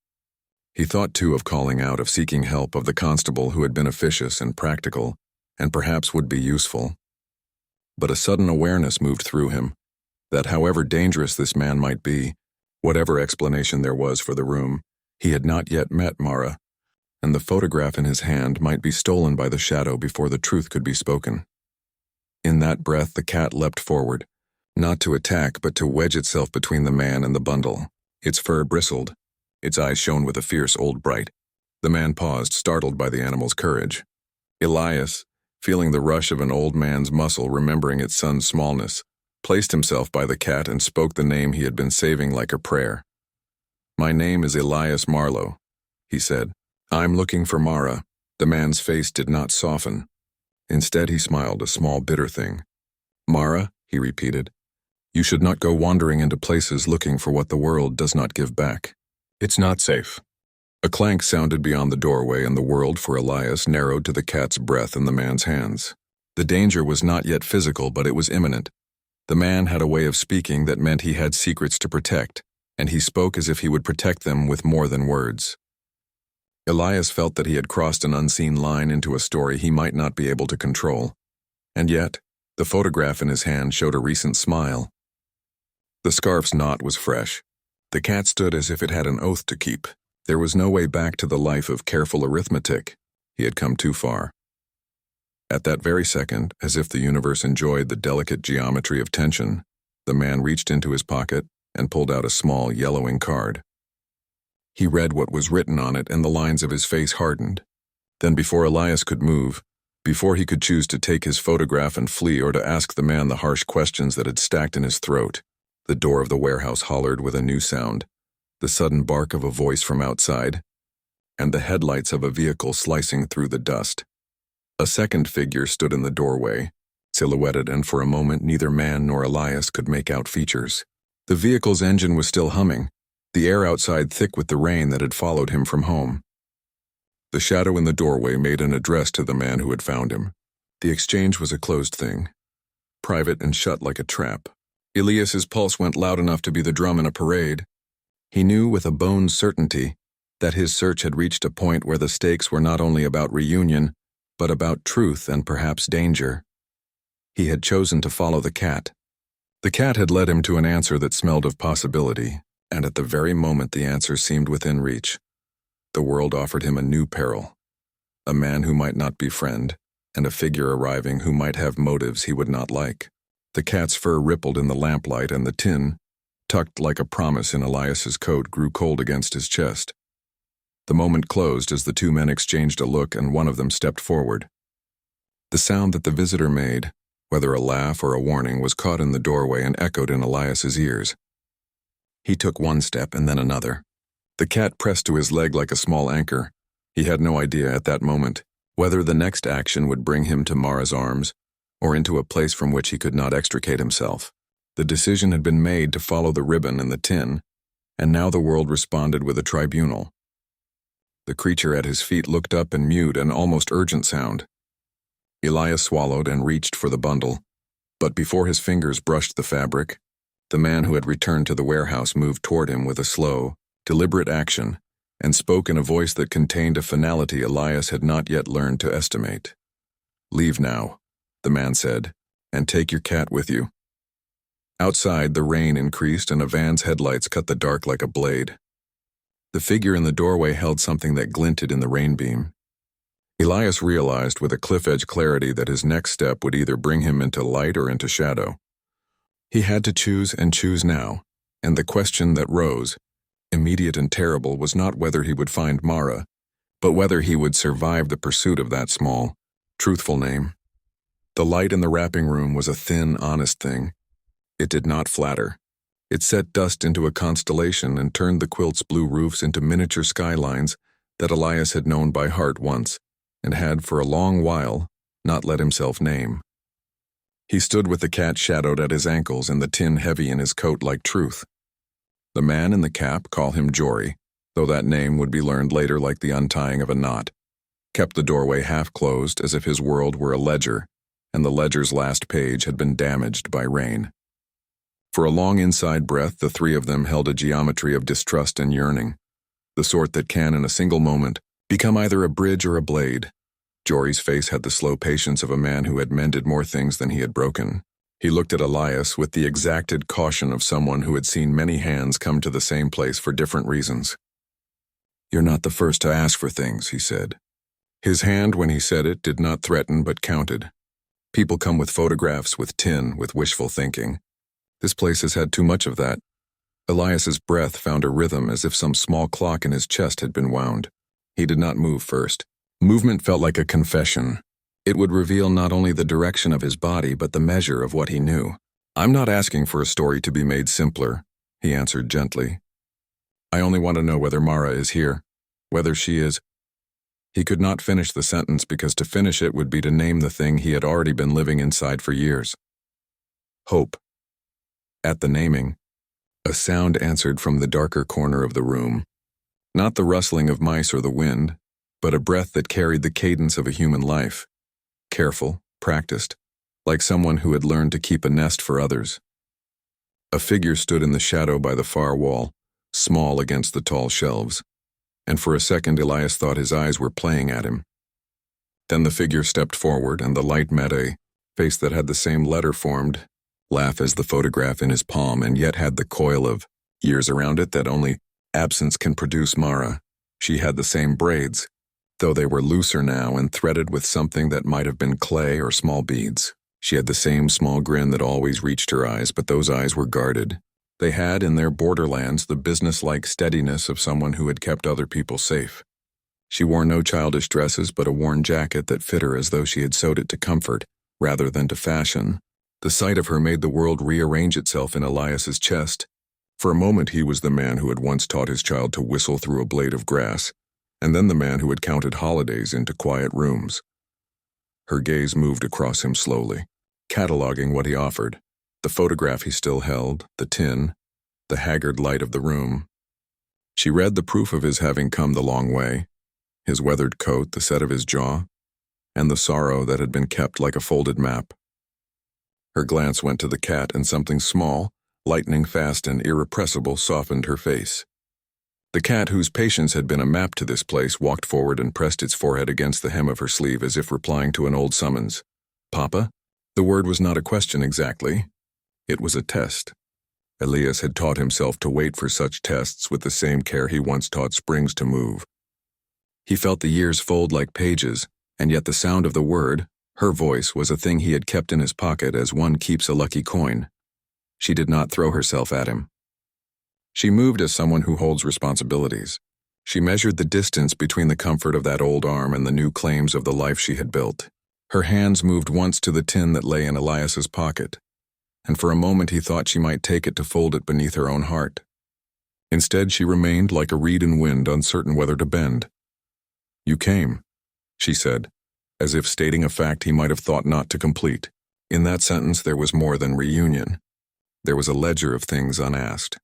[SPEAKER 1] He thought too of calling out, of seeking help of the constable who had been officious and practical, and perhaps would be useful. But a sudden awareness moved through him, that however dangerous this man might be, whatever explanation there was for the room, he had not yet met Mara, and the photograph in his hand might be stolen by the shadow before the truth could be spoken. In that breath the cat leapt forward, not to attack but to wedge itself between the man and the bundle. Its fur bristled. Its eyes shone with a fierce old bright. The man paused, startled by the animal's courage. Elias, feeling the rush of an old man's muscle, remembering its son's smallness, placed himself by the cat and spoke the name he had been saving like a prayer. "My name is Elias Marlowe," he said. "I'm looking for Mara." The man's face did not soften. Instead he smiled, a small bitter thing. "Mara," he repeated, "you should not go wandering into places looking for what the world does not give back. It's not safe." A clank sounded beyond the doorway and the world for Elias narrowed to the cat's breath in the man's hands. The danger was not yet physical, but it was imminent. The man had a way of speaking that meant he had secrets to protect, and he spoke as if he would protect them with more than words. Elias felt that he had crossed an unseen line into a story he might not be able to control. And yet, the photograph in his hand showed a recent smile. The scarf's knot was fresh. The cat stood as if it had an oath to keep. There was no way back to the life of careful arithmetic. He had come too far. At that very second, as if the universe enjoyed the delicate geometry of tension, the man reached into his pocket and pulled out a small, yellowing card. He read what was written on it and the lines of his face hardened. Then before Elias could move, before he could choose to take his photograph and flee or to ask the man the harsh questions that had stacked in his throat, the door of the warehouse hollered with a new sound, the sudden bark of a voice from outside, and the headlights of a vehicle slicing through the dust. A second figure stood in the doorway, silhouetted, and for a moment neither man nor Elias could make out features. The vehicle's engine was still humming, the air outside thick with the rain that had followed him from home. The shadow in the doorway made an address to the man who had found him. The exchange was a closed thing, private and shut like a trap. Elias's pulse went loud enough to be the drum in a parade. He knew with a bone's certainty that his search had reached a point where the stakes were not only about reunion, but about truth and perhaps danger. He had chosen to follow the cat. The cat had led him to an answer that smelled of possibility, and at the very moment the answer seemed within reach, the world offered him a new peril. A man who might not befriend, and a figure arriving who might have motives he would not like. The cat's fur rippled in the lamplight, and the tin, tucked like a promise in Elias's coat, grew cold against his chest. The moment closed as the two men exchanged a look, and one of them stepped forward. The sound that the visitor made, whether a laugh or a warning, was caught in the doorway and echoed in Elias's ears. He took one step and then another. The cat pressed to his leg like a small anchor. He had no idea at that moment whether the next action would bring him to Mara's arms or into a place from which he could not extricate himself. The decision had been made to follow the ribbon and the tin, and now the world responded with a tribunal. The creature at his feet looked up and mewed an almost urgent sound. Elias swallowed and reached for the bundle, but before his fingers brushed the fabric, the man who had returned to the warehouse moved toward him with a slow, deliberate action, and spoke in a voice that contained a finality Elias had not yet learned to estimate. "Leave now," the man said, "and take your cat with you." Outside, the rain increased and a van's headlights cut the dark like a blade. The figure in the doorway held something that glinted in the rainbeam. Elias realized with a cliff-edge clarity that his next step would either bring him into light or into shadow. He had to choose, and choose now, and the question that rose, immediate and terrible, was not whether he would find Mara, but whether he would survive the pursuit of that small, truthful name. The light in the wrapping room was a thin, honest thing. It did not flatter. It set dust into a constellation and turned the quilt's blue roofs into miniature skylines that Elias had known by heart once, and had for a long while not let himself name. He stood with the cat shadowed at his ankles and the tin heavy in his coat like truth. The man in the cap, call him Jory, though that name would be learned later like the untying of a knot, kept the doorway half closed as if his world were a ledger, and the ledger's last page had been damaged by rain. For a long inside breath, the three of them held a geometry of distrust and yearning, the sort that can, in a single moment, become either a bridge or a blade. Jory's face had the slow patience of a man who had mended more things than he had broken. He looked at Elias with the exacted caution of someone who had seen many hands come to the same place for different reasons. "You're not the first to ask for things," he said. His hand, when he said it, did not threaten but counted. People come with photographs, with tin, with wishful thinking. This place has had too much of that. Elias's breath found a rhythm as if some small clock in his chest had been wound. He did not move first. Movement felt like a confession. It would reveal not only the direction of his body, but the measure of what he knew. "I'm not asking for a story to be made simpler," he answered gently. "I only want to know whether Mara is here, whether she is—" He could not finish the sentence because to finish it would be to name the thing he had already been living inside for years. Hope. At the naming, a sound answered from the darker corner of the room. Not the rustling of mice or the wind, but a breath that carried the cadence of a human life. Careful, practiced, like someone who had learned to keep a nest for others. A figure stood in the shadow by the far wall, small against the tall shelves, and for a second Elias thought his eyes were playing at him. Then the figure stepped forward, and the light met a face that had the same letter-formed laugh as the photograph in his palm, and yet had the coil of years around it that only absence can produce. Mara. She had the same braids, though they were looser now and threaded with something that might have been clay or small beads. She had the same small grin that always reached her eyes, but those eyes were guarded. They had, in their borderlands, the business-like steadiness of someone who had kept other people safe. She wore no childish dresses, but a worn jacket that fit her as though she had sewed it to comfort, rather than to fashion. The sight of her made the world rearrange itself in Elias's chest. For a moment he was the man who had once taught his child to whistle through a blade of grass, and then the man who had counted holidays into quiet rooms. Her gaze moved across him slowly, cataloging what he offered, the photograph he still held, the tin, the haggard light of the room. She read the proof of his having come the long way, his weathered coat, the set of his jaw. and the sorrow that had been kept like a folded map. Her glance went to the cat, and something small, lightning fast and irrepressible, softened her face. The cat, whose patience had been a map to this place, walked forward and pressed its forehead against the hem of her sleeve as if replying to an old summons. "Papa?" The word was not a question exactly. It was a test. Elias had taught himself to wait for such tests with the same care he once taught springs to move. He felt the years fold like pages, and yet the sound of the word, her voice, was a thing he had kept in his pocket as one keeps a lucky coin. She did not throw herself at him. She moved as someone who holds responsibilities. She measured the distance between the comfort of that old arm and the new claims of the life she had built. Her hands moved once to the tin that lay in Elias's pocket, and for a moment he thought she might take it to fold it beneath her own heart. Instead, she remained like a reed in wind, uncertain whether to bend. "You came," she said, as if stating a fact he might have thought not to complete. In that sentence there was more than reunion. There was a ledger of things unasked.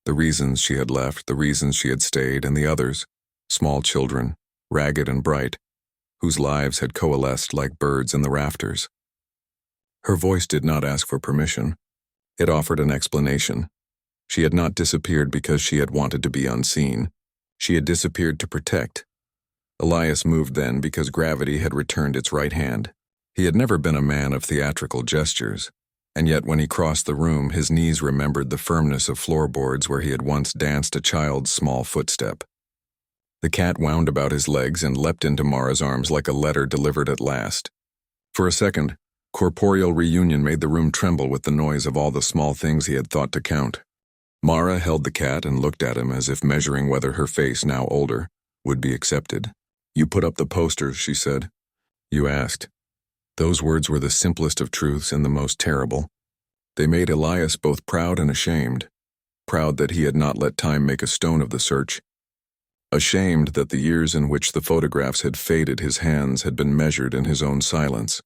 [SPEAKER 1] The reasons she had left, the reasons she had stayed, and the others, small children, ragged and bright, whose lives had coalesced like birds in the rafters. Her voice did not ask for permission. It offered an explanation. She had not disappeared because she had wanted to be unseen. She had disappeared to protect. Elias moved then because gravity had returned its right hand. He had never been a man of theatrical gestures, and yet when he crossed the room, his knees remembered the firmness of floorboards where he had once danced a child's small footstep. The cat wound about his legs and leapt into Mara's arms like a letter delivered at last. For a second, corporeal reunion made the room tremble with the noise of all the small things he had thought to count. Mara held the cat and looked at him as if measuring whether her face, now older, would be accepted. "You put up the posters," she said. "You asked." Those words were the simplest of truths and the most terrible. They made Elias both proud and ashamed. Proud that he had not let time make a stone of the search. Ashamed that the years in which the photographs had faded his hands had been measured in his own silence.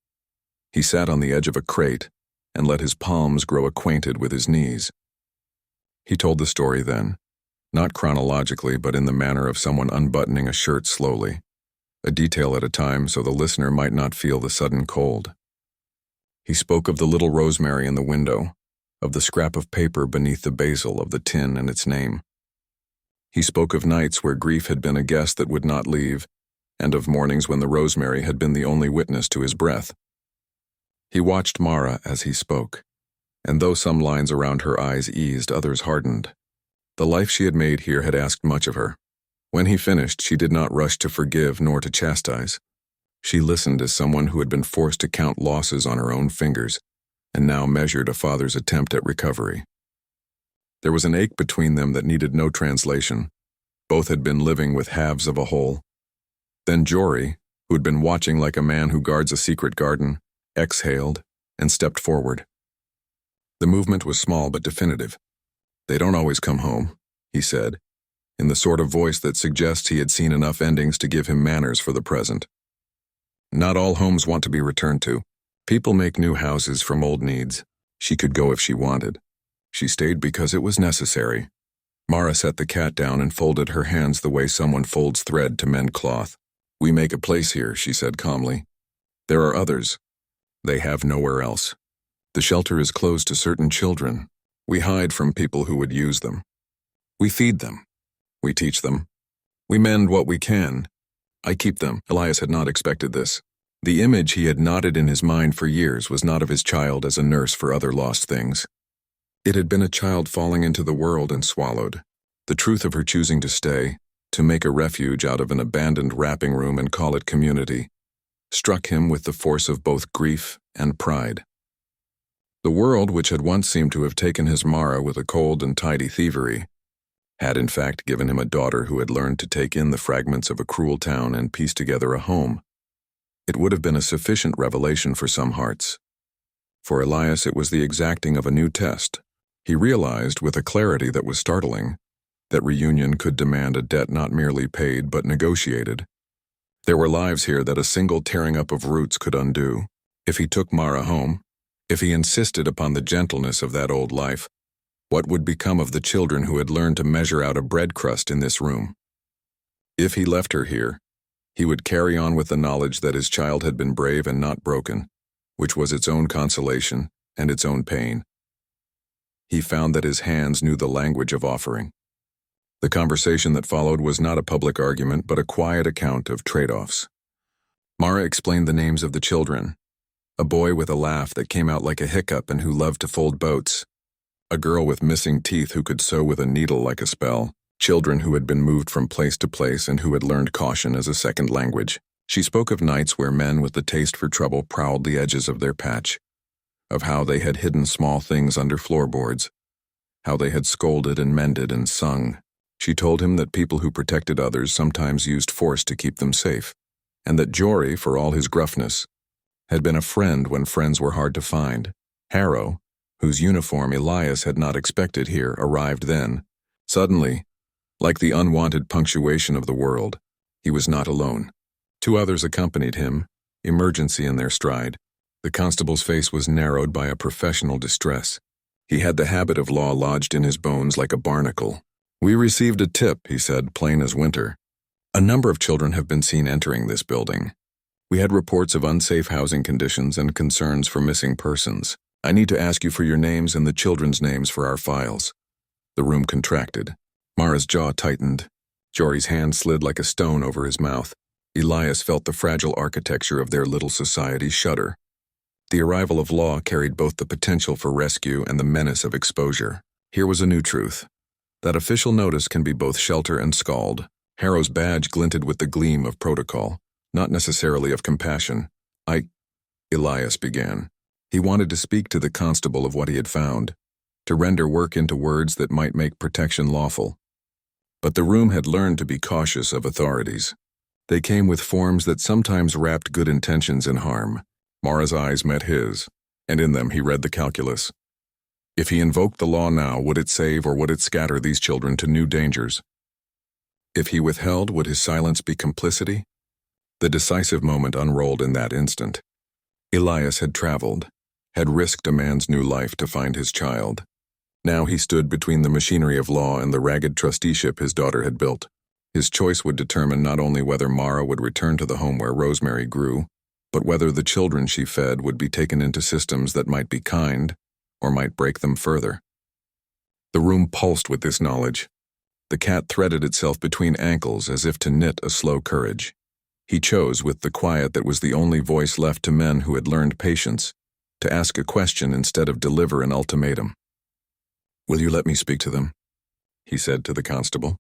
[SPEAKER 1] He sat on the edge of a crate and let his palms grow acquainted with his knees. He told the story then, not chronologically but in the manner of someone unbuttoning a shirt slowly, a detail at a time so the listener might not feel the sudden cold. He spoke of the little rosemary in the window, of the scrap of paper beneath the basil, of the tin and its name. He spoke of nights where grief had been a guest that would not leave, and of mornings when the rosemary had been the only witness to his breath. He watched Mara as he spoke, and though some lines around her eyes eased, others hardened. The life she had made here had asked much of her. When he finished, she did not rush to forgive nor to chastise. She listened as someone who had been forced to count losses on her own fingers, and now measured a father's attempt at recovery. There was an ache between them that needed no translation. Both had been living with halves of a whole. Then Jory, who had been watching like a man who guards a secret garden, exhaled and stepped forward. The movement was small but definitive. "They don't always come home," he said, in the sort of voice that suggests he had seen enough endings to give him manners for the present. "Not all homes want to be returned to. People make new houses from old needs." She could go if she wanted. She stayed because it was necessary. Mara set the cat down and folded her hands the way someone folds thread to mend cloth. "We make a place here," she said calmly. "There are others. They have nowhere else. The shelter is closed to certain children. We hide from people who would use them. We feed them. We teach them. We mend what we can. I keep them." Elias had not expected this. The image he had knotted in his mind for years was not of his child as a nurse for other lost things. It had been a child falling into the world and swallowed. The truth of her choosing to stay, to make a refuge out of an abandoned wrapping room and call it community, struck him with the force of both grief and pride. The world, which had once seemed to have taken his Mara with a cold and tidy thievery, had in fact given him a daughter who had learned to take in the fragments of a cruel town and piece together a home. It would have been a sufficient revelation for some hearts. For Elias, it was the exacting of a new test. He realized, with a clarity that was startling, that reunion could demand a debt not merely paid but negotiated. There were lives here that a single tearing up of roots could undo. If he took Mara home, if he insisted upon the gentleness of that old life, what would become of the children who had learned to measure out a bread crust in this room? If he left her here, He would carry on with the knowledge that his child had been brave and not broken, which was its own consolation and its own pain. He found that his hands knew the language of offering. The conversation that followed was not a public argument, but a quiet account of trade-offs. Mara explained the names of the children. A boy with a laugh that came out like a hiccup and who loved to fold boats. A girl with missing teeth who could sew with a needle like a spell. Children who had been moved from place to place and who had learned caution as a second language. She spoke of nights where men with the taste for trouble prowled the edges of their patch, of how they had hidden small things under floorboards, how they had scolded and mended and sung. She told him that people who protected others sometimes used force to keep them safe, and that Jory, for all his gruffness, had been a friend when friends were hard to find. Harrow, whose uniform Elias had not expected here, arrived then. Suddenly, like the unwanted punctuation of the world, he was not alone. 2 others accompanied him, emergency in their stride. The constable's face was narrowed by a professional distress. He had the habit of law lodged in his bones like a barnacle. "We received a tip," he said, plain as winter. "A number of children have been seen entering this building. We had reports of unsafe housing conditions and concerns for missing persons. I need to ask you for your names and the children's names for our files." The room contracted. Mara's jaw tightened. Jory's hand slid like a stone over his mouth. Elias felt the fragile architecture of their little society shudder. The arrival of law carried both the potential for rescue and the menace of exposure. Here was a new truth. That official notice can be both shelter and scald. Harrow's badge glinted with the gleam of protocol, not necessarily of compassion. Elias began. He wanted to speak to the constable of what he had found, to render work into words that might make protection lawful. But the room had learned to be cautious of authorities. They came with forms that sometimes wrapped good intentions in harm. Mara's eyes met his, and in them he read the calculus. If he invoked the law now, would it save or would it scatter these children to new dangers? If he withheld, would his silence be complicity? The decisive moment unrolled in that instant. Elias had traveled, had risked a man's new life to find his child. Now he stood between the machinery of law and the ragged trusteeship his daughter had built. His choice would determine not only whether Mara would return to the home where rosemary grew, but whether the children she fed would be taken into systems that might be kind or might break them further. The room pulsed with this knowledge. The cat threaded itself between ankles as if to knit a slow courage. He chose, with the quiet that was the only voice left to men who had learned patience, to ask a question instead of deliver an ultimatum. "Will you let me speak to them?" he said to the constable.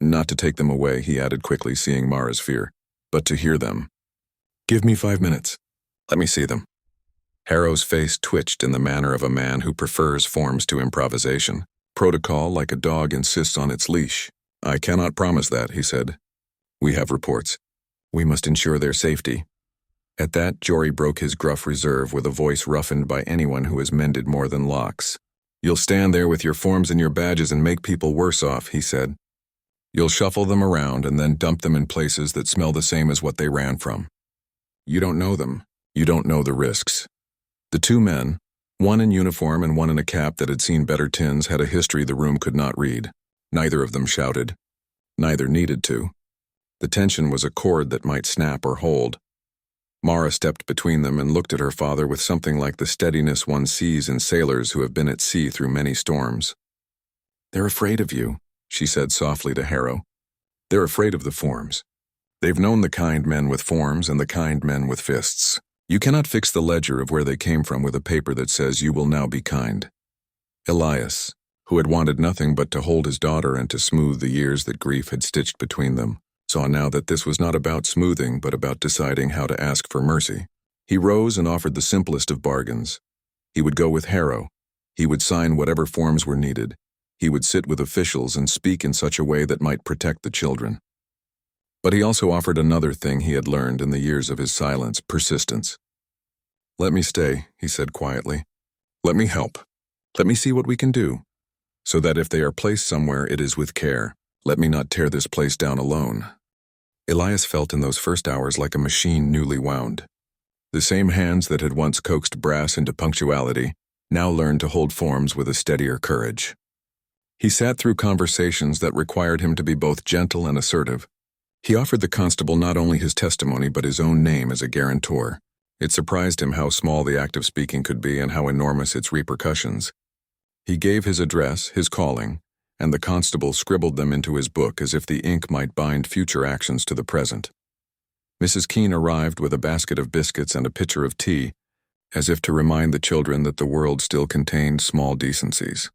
[SPEAKER 1] "Not to take them away," he added quickly, seeing Mara's fear, "but to hear them. Give me 5 minutes. Let me see them." Harrow's face twitched in the manner of a man who prefers forms to improvisation. Protocol, like a dog, insists on its leash. "I cannot promise that," he said. "We have reports. We must ensure their safety." At that, Jory broke his gruff reserve with a voice roughened by anyone who has mended more than locks. "You'll stand there with your forms and your badges and make people worse off," he said. "You'll shuffle them around and then dump them in places that smell the same as what they ran from. You don't know them. You don't know the risks." The 2 men, one in uniform and one in a cap that had seen better tins, had a history the room could not read. Neither of them shouted. Neither needed to. The tension was a cord that might snap or hold. Mara stepped between them and looked at her father with something like the steadiness one sees in sailors who have been at sea through many storms. "They're afraid of you," she said softly to Harrow. "They're afraid of the forms. They've known the kind men with forms and the kind men with fists. You cannot fix the ledger of where they came from with a paper that says you will now be kind." Elias, who had wanted nothing but to hold his daughter and to smooth the years that grief had stitched between them, saw now that this was not about smoothing but about deciding how to ask for mercy. He rose and offered the simplest of bargains. He would go with Harrow. He would sign whatever forms were needed. He would sit with officials and speak in such a way that might protect the children. But he also offered another thing he had learned in the years of his silence: persistence. "Let me stay," he said quietly. "Let me help. Let me see what we can do, so that if they are placed somewhere, it is with care. Let me not tear this place down alone." Elias felt in those first hours like a machine newly wound. The same hands that had once coaxed brass into punctuality now learned to hold forms with a steadier courage. He sat through conversations that required him to be both gentle and assertive, He offered the constable not only his testimony but his own name as a guarantor. It surprised him how small the act of speaking could be and how enormous its repercussions. He gave his address, his calling, and the constable scribbled them into his book as if the ink might bind future actions to the present. Mrs. Keene arrived with a basket of biscuits and a pitcher of tea, as if to remind the children that the world still contained small decencies.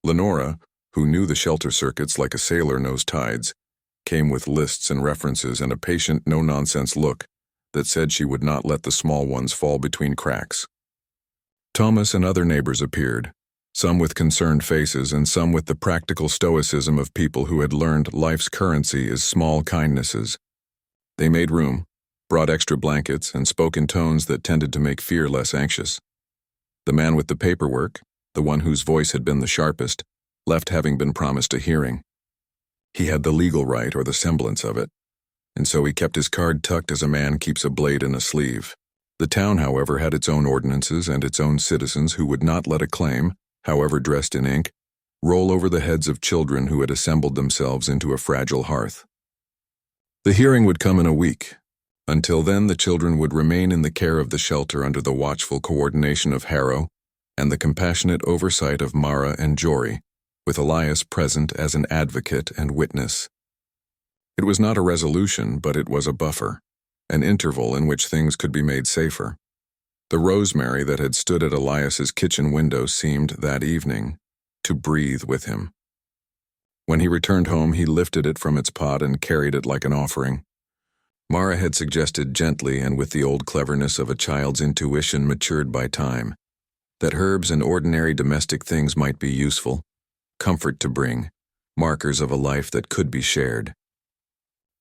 [SPEAKER 1] Lenora, who knew the shelter circuits like a sailor knows tides, came with lists and references and a patient, no-nonsense look that said she would not let the small ones fall between cracks. Thomas and other neighbors appeared, some with concerned faces and some with the practical stoicism of people who had learned life's currency is small kindnesses. They made room, brought extra blankets, and spoke in tones that tended to make fear less anxious. The man with the paperwork, the one whose voice had been the sharpest, left having been promised a hearing. He had the legal right or the semblance of it, and so he kept his card tucked as a man keeps a blade in a sleeve. The town, however, had its own ordinances and its own citizens who would not let a claim, however dressed in ink, roll over the heads of children who had assembled themselves into a fragile hearth. The hearing would come in a week. Until then, the children would remain in the care of the shelter under the watchful coordination of Harrow and the compassionate oversight of Mara and Jory, with Elias present as an advocate and witness. It was not a resolution, but it was a buffer, an interval in which things could be made safer. The rosemary that had stood at Elias's kitchen window seemed, that evening, to breathe with him. When he returned home, he lifted it from its pot and carried it like an offering. Mara had suggested gently and with the old cleverness of a child's intuition matured by time, that herbs and ordinary domestic things might be useful, comfort to bring, markers of a life that could be shared.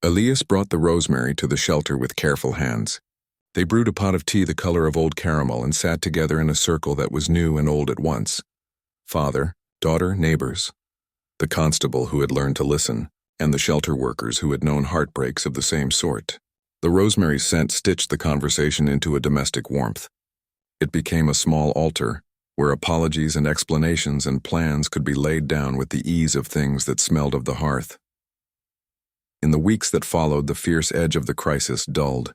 [SPEAKER 1] Elias brought the rosemary to the shelter with careful hands. They brewed a pot of tea the color of old caramel and sat together in a circle that was new and old at once. Father, daughter, neighbors. The constable who had learned to listen, and the shelter workers who had known heartbreaks of the same sort. The rosemary scent stitched the conversation into a domestic warmth. It became a small altar, where apologies and explanations and plans could be laid down with the ease of things that smelled of the hearth. In the weeks that followed, the fierce edge of the crisis dulled.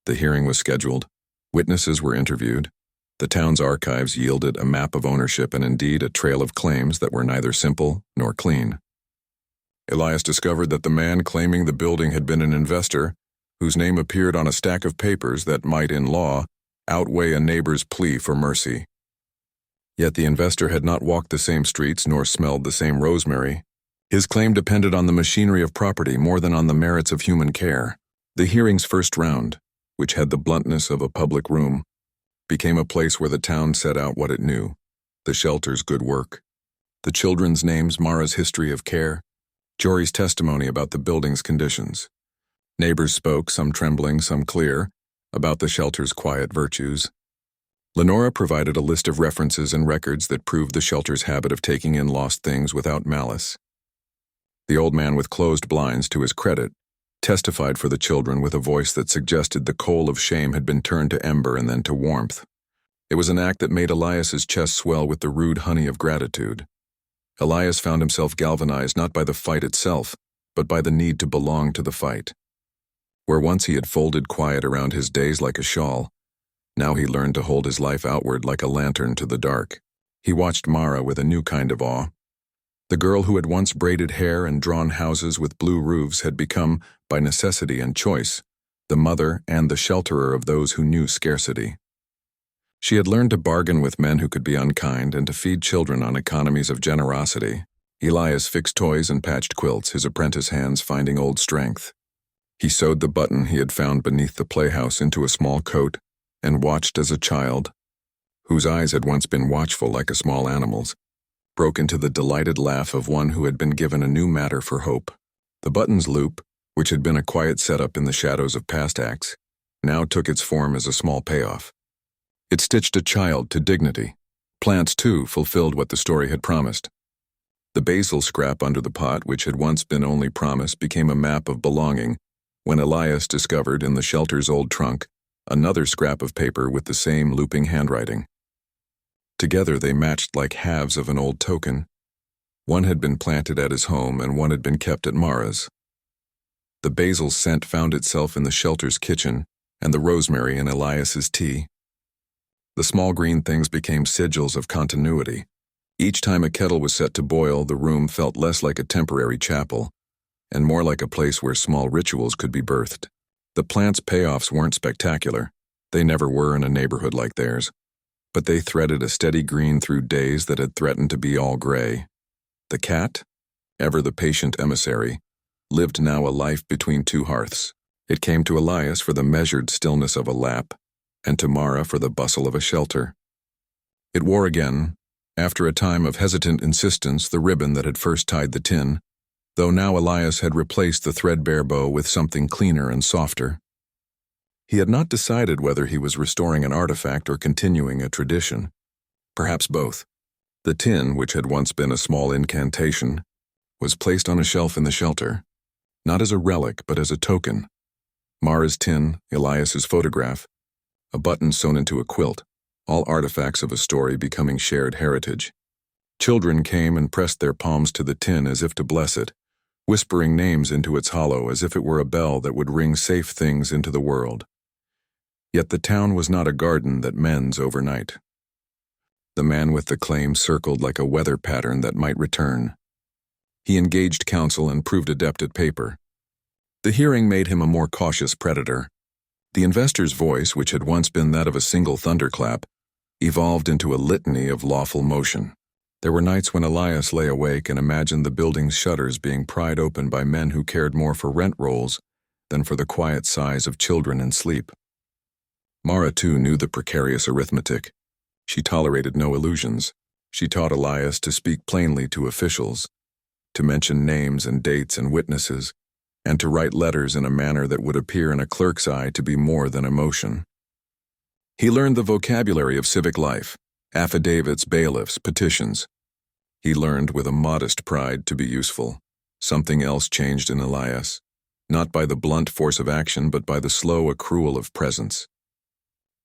[SPEAKER 1] The hearing was scheduled, witnesses were interviewed, the town's archives yielded a map of ownership and indeed a trail of claims that were neither simple nor clean. Elias discovered that the man claiming the building had been an investor, whose name appeared on a stack of papers that might, in law, outweigh a neighbor's plea for mercy. Yet the investor had not walked the same streets nor smelled the same rosemary. His claim depended on the machinery of property more than on the merits of human care. The hearing's first round, which had the bluntness of a public room, became a place where the town set out what it knew, the shelter's good work, the children's names, Mara's history of care, Jory's testimony about the building's conditions. Neighbors spoke, some trembling, some clear, about the shelter's quiet virtues. Lenora provided a list of references and records that proved the shelter's habit of taking in lost things without malice. The old man, with closed blinds to his credit, testified for the children with a voice that suggested the coal of shame had been turned to ember and then to warmth. It was an act that made Elias's chest swell with the rude honey of gratitude. Elias found himself galvanized not by the fight itself, but by the need to belong to the fight. Where once he had folded quiet around his days like a shawl, now he learned to hold his life outward like a lantern to the dark. He watched Mara with a new kind of awe. The girl who had once braided hair and drawn houses with blue roofs had become, by necessity and choice, the mother and the shelterer of those who knew scarcity. She had learned to bargain with men who could be unkind and to feed children on economies of generosity. Elias fixed toys and patched quilts, his apprentice hands finding old strength. He sewed the button he had found beneath the playhouse into a small coat and watched as a child, whose eyes had once been watchful like a small animal's, broke into the delighted laugh of one who had been given a new matter for hope. The button's loop, which had been a quiet setup in the shadows of past acts, now took its form as a small payoff. It stitched a child to dignity. Plants, too, fulfilled what the story had promised. The basil scrap under the pot, which had once been only promise, became a map of belonging when Elias discovered in the shelter's old trunk another scrap of paper with the same looping handwriting. Together they matched like halves of an old token. One had been planted at his home and one had been kept at Mara's. The basil scent found itself in the shelter's kitchen, and the rosemary in Elias's tea. The small green things became sigils of continuity. Each time a kettle was set to boil, the room felt less like a temporary chapel, and more like a place where small rituals could be birthed. The plants' payoffs weren't spectacular. They never were in a neighborhood like theirs. But they threaded a steady green through days that had threatened to be all gray. The cat, ever the patient emissary, lived now a life between two hearths. It came to Elias for the measured stillness of a lap, and to Mara for the bustle of a shelter. It wore again, after a time of hesitant insistence, the ribbon that had first tied the tin, though now Elias had replaced the threadbare bow with something cleaner and softer. He had not decided whether he was restoring an artifact or continuing a tradition. Perhaps both. The tin, which had once been a small incantation, was placed on a shelf in the shelter, not as a relic but as a token. Mara's tin, Elias's photograph, a button sewn into a quilt, all artifacts of a story becoming shared heritage. Children came and pressed their palms to the tin as if to bless it, whispering names into its hollow as if it were a bell that would ring safe things into the world. Yet the town was not a garden that mends overnight. The man with the claim circled like a weather pattern that might return. He engaged counsel and proved adept at paper. The hearing made him a more cautious predator. The investor's voice, which had once been that of a single thunderclap, evolved into a litany of lawful motion. There were nights when Elias lay awake and imagined the building's shutters being pried open by men who cared more for rent rolls than for the quiet sighs of children in sleep. Mara, too, knew the precarious arithmetic. She tolerated no illusions. She taught Elias to speak plainly to officials, to mention names and dates and witnesses, and to write letters in a manner that would appear in a clerk's eye to be more than emotion. He learned the vocabulary of civic life, affidavits, bailiffs, petitions. He learned with a modest pride to be useful. Something else changed in Elias, not by the blunt force of action but by the slow accrual of presence.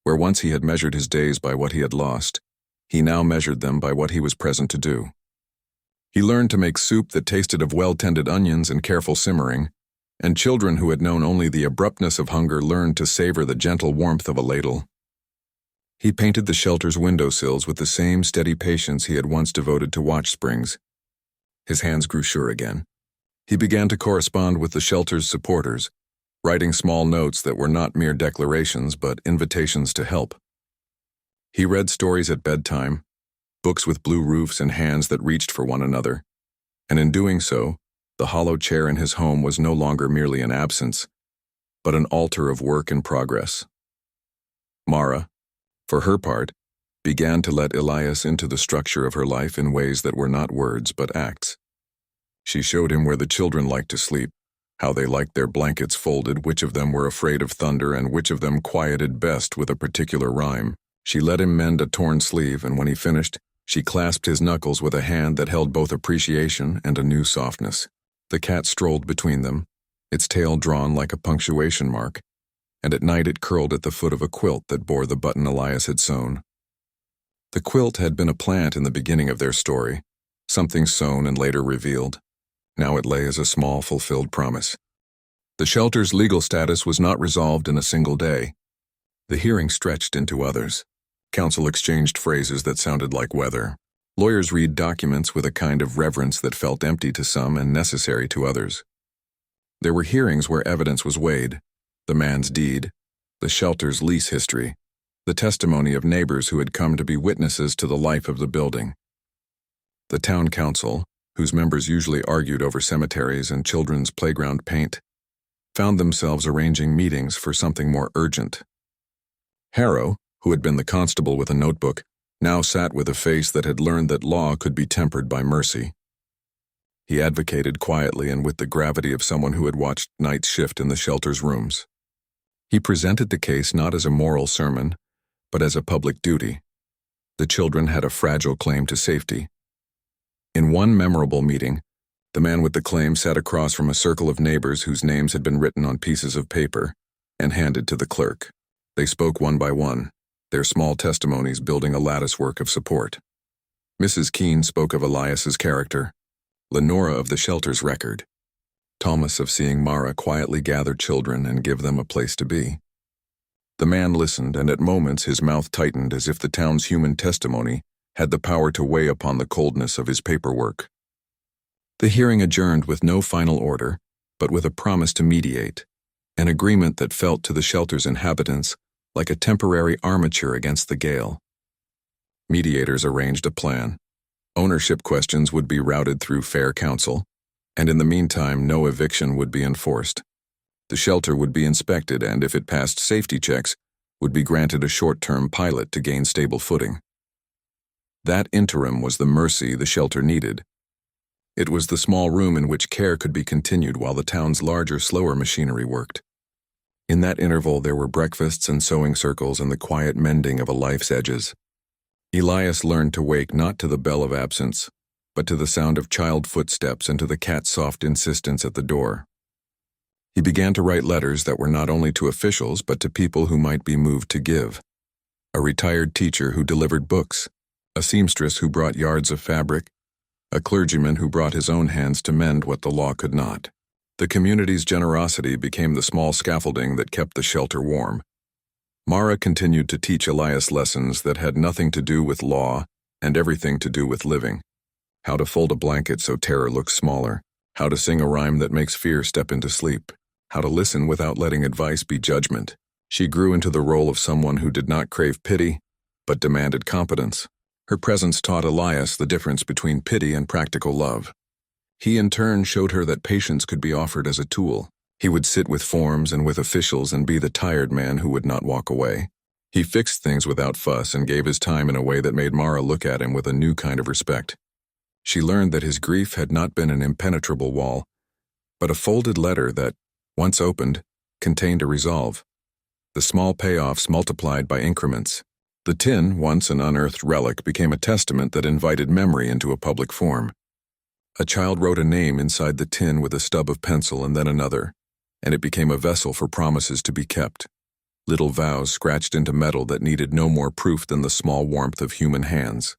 [SPEAKER 1] Where once he had measured his days by what he had lost, he now measured them by what he was present to do. He learned to make soup that tasted of well-tended onions and careful simmering, and children who had known only the abruptness of hunger learned to savor the gentle warmth of a ladle. He painted the shelter's windowsills with the same steady patience he had once devoted to watch springs. His hands grew sure again. He began to correspond with the shelter's supporters, writing small notes that were not mere declarations but invitations to help. He read stories at bedtime, books with blue roofs and hands that reached for one another, and in doing so, the hollow chair in his home was no longer merely an absence, but an altar of work in progress. Mara, for her part, began to let Elias into the structure of her life in ways that were not words but acts. She showed him where the children liked to sleep, how they liked their blankets folded, which of them were afraid of thunder, and which of them quieted best with a particular rhyme. She let him mend a torn sleeve, and when he finished, she clasped his knuckles with a hand that held both appreciation and a new softness. The cat strolled between them, its tail drawn like a punctuation mark, and at night it curled at the foot of a quilt that bore the button Elias had sewn. The quilt had been a plant in the beginning of their story, something sown and later revealed. Now it lay as a small, fulfilled promise. The shelter's legal status was not resolved in a single day. The hearing stretched into others. Counsel exchanged phrases that sounded like weather. Lawyers read documents with a kind of reverence that felt empty to some and necessary to others. There were hearings where evidence was weighed: the man's deed, the shelter's lease history, the testimony of neighbors who had come to be witnesses to the life of the building. The town council, whose members usually argued over cemeteries and children's playground paint, found themselves arranging meetings for something more urgent. Harrow, who had been the constable with a notebook, now sat with a face that had learned that law could be tempered by mercy. He advocated quietly and with the gravity of someone who had watched night shift in the shelter's rooms. He presented the case not as a moral sermon, but as a public duty. The children had a fragile claim to safety. In one memorable meeting, the man with the claim sat across from a circle of neighbors whose names had been written on pieces of paper and handed to the clerk. They spoke one by one, their small testimonies building a latticework of support. Mrs. Keene spoke of Elias's character, Lenora of the shelter's record. Thomas of seeing Mara quietly gather children and give them a place to be. The man listened, and at moments his mouth tightened as if the town's human testimony had the power to weigh upon the coldness of his paperwork. The hearing adjourned with no final order, but with a promise to mediate, an agreement that felt to the shelter's inhabitants like a temporary armature against the gale. Mediators arranged a plan. Ownership questions would be routed through fair counsel, and in the meantime no eviction would be enforced. The shelter would be inspected and, if it passed safety checks, would be granted a short-term pilot to gain stable footing. That interim was the mercy the shelter needed. It was the small room in which care could be continued while the town's larger, slower machinery worked. In that interval there were breakfasts and sewing circles and the quiet mending of a life's edges. Elias learned to wake not to the bell of absence, but to the sound of child footsteps and to the cat's soft insistence at the door. He began to write letters that were not only to officials but to people who might be moved to give. A retired teacher who delivered books, a seamstress who brought yards of fabric, a clergyman who brought his own hands to mend what the law could not. The community's generosity became the small scaffolding that kept the shelter warm. Mara continued to teach Elias lessons that had nothing to do with law and everything to do with living. How to fold a blanket so terror looks smaller, how to sing a rhyme that makes fear step into sleep, how to listen without letting advice be judgment. She grew into the role of someone who did not crave pity, but demanded competence. Her presence taught Elias the difference between pity and practical love. He in turn showed her that patience could be offered as a tool. He would sit with forms and with officials and be the tired man who would not walk away. He fixed things without fuss and gave his time in a way that made Mara look at him with a new kind of respect. She learned that his grief had not been an impenetrable wall, but a folded letter that, once opened, contained a resolve. The small payoffs multiplied by increments. The tin, once an unearthed relic, became a testament that invited memory into a public form. A child wrote a name inside the tin with a stub of pencil and then another, and it became a vessel for promises to be kept. Little vows scratched into metal that needed no more proof than the small warmth of human hands.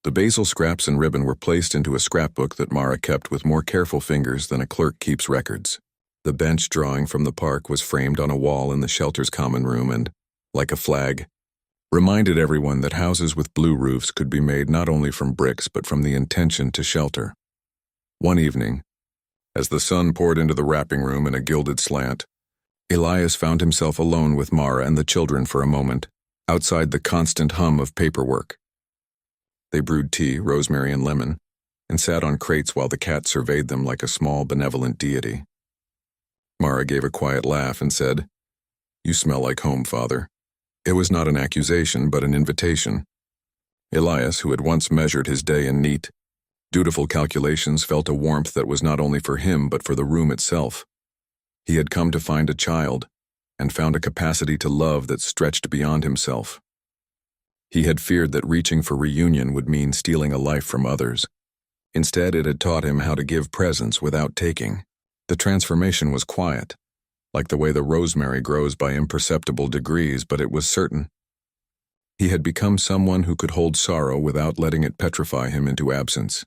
[SPEAKER 1] The basil scraps and ribbon were placed into a scrapbook that Mara kept with more careful fingers than a clerk keeps records. The bench drawing from the park was framed on a wall in the shelter's common room and, like a flag, reminded everyone that houses with blue roofs could be made not only from bricks but from the intention to shelter. One evening, as the sun poured into the wrapping room in a gilded slant, Elias found himself alone with Mara and the children for a moment, outside the constant hum of paperwork. They brewed tea, rosemary and lemon, and sat on crates while the cat surveyed them like a small, benevolent deity. Mara gave a quiet laugh and said, "You smell like home, Father." It was not an accusation, but an invitation. Elias, who had once measured his day in neat, dutiful calculations, felt a warmth that was not only for him but for the room itself. He had come to find a child, and found a capacity to love that stretched beyond himself. He had feared that reaching for reunion would mean stealing a life from others. Instead, it had taught him how to give presents without taking. The transformation was quiet, like the way the rosemary grows by imperceptible degrees, but it was certain. He had become someone who could hold sorrow without letting it petrify him into absence.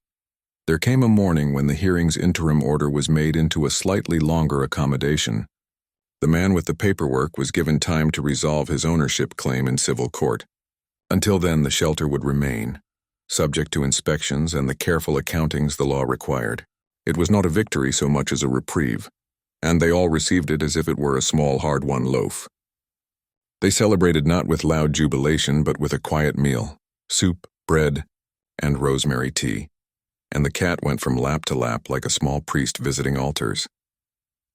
[SPEAKER 1] There came a morning when the hearing's interim order was made into a slightly longer accommodation. The man with the paperwork was given time to resolve his ownership claim in civil court. Until then, the shelter would remain, subject to inspections and the careful accountings the law required. It was not a victory so much as a reprieve, and they all received it as if it were a small, hard-won loaf. They celebrated not with loud jubilation, but with a quiet meal, soup, bread, and rosemary tea, and the cat went from lap to lap like a small priest visiting altars.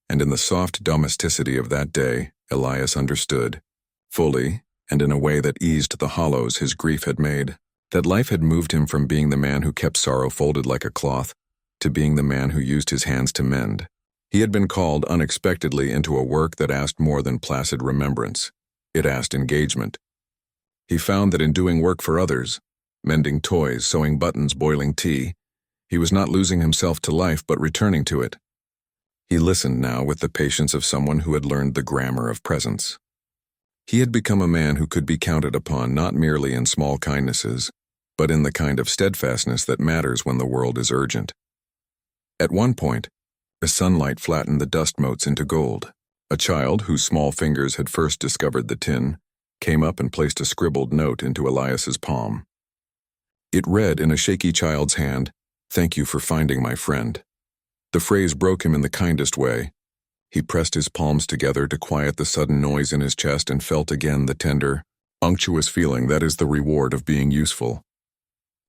[SPEAKER 1] And in the soft domesticity of that day, Elias understood, fully, and in a way that eased the hollows his grief had made, that life had moved him from being the man who kept sorrow folded like a cloth to being the man who used his hands to mend. He had been called unexpectedly into a work that asked more than placid remembrance. It asked engagement. He found that in doing work for others, mending toys, sewing buttons, boiling tea, he was not losing himself to life but returning to it. He listened now with the patience of someone who had learned the grammar of presence. He had become a man who could be counted upon not merely in small kindnesses, but in the kind of steadfastness that matters when the world is urgent. At one point, As sunlight flattened the dust motes into gold, a child, whose small fingers had first discovered the tin, came up and placed a scribbled note into Elias's palm. It read in a shaky child's hand, "Thank you for finding my friend." The phrase broke him in the kindest way. He pressed his palms together to quiet the sudden noise in his chest and felt again the tender, unctuous feeling that is the reward of being useful.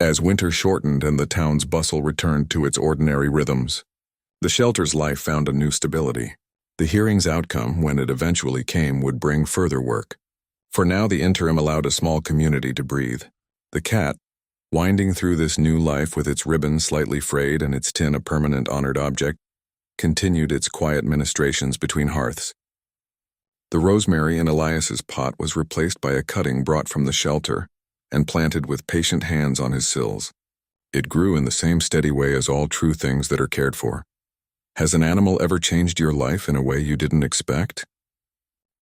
[SPEAKER 1] As winter shortened and the town's bustle returned to its ordinary rhythms, the shelter's life found a new stability. The hearing's outcome, when it eventually came, would bring further work. For now the interim allowed a small community to breathe. The cat, winding through this new life with its ribbon slightly frayed and its tin a permanent honored object, continued its quiet ministrations between hearths. The rosemary in Elias's pot was replaced by a cutting brought from the shelter and planted with patient hands on his sills. It grew in the same steady way as all true things that are cared for. Has an animal ever changed your life in a way you didn't expect?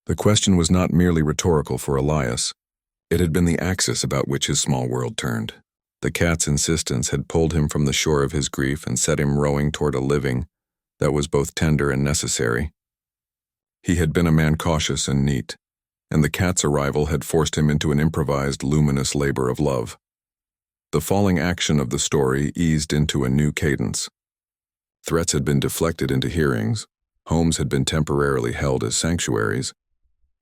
[SPEAKER 1] The question was not merely rhetorical for Elias. It had been the axis about which his small world turned. The cat's insistence had pulled him from the shore of his grief and set him rowing toward a living that was both tender and necessary. He had been a man cautious and neat, and the cat's arrival had forced him into an improvised, luminous labor of love. The falling action of the story eased into a new cadence. Threats had been deflected into hearings, homes had been temporarily held as sanctuaries,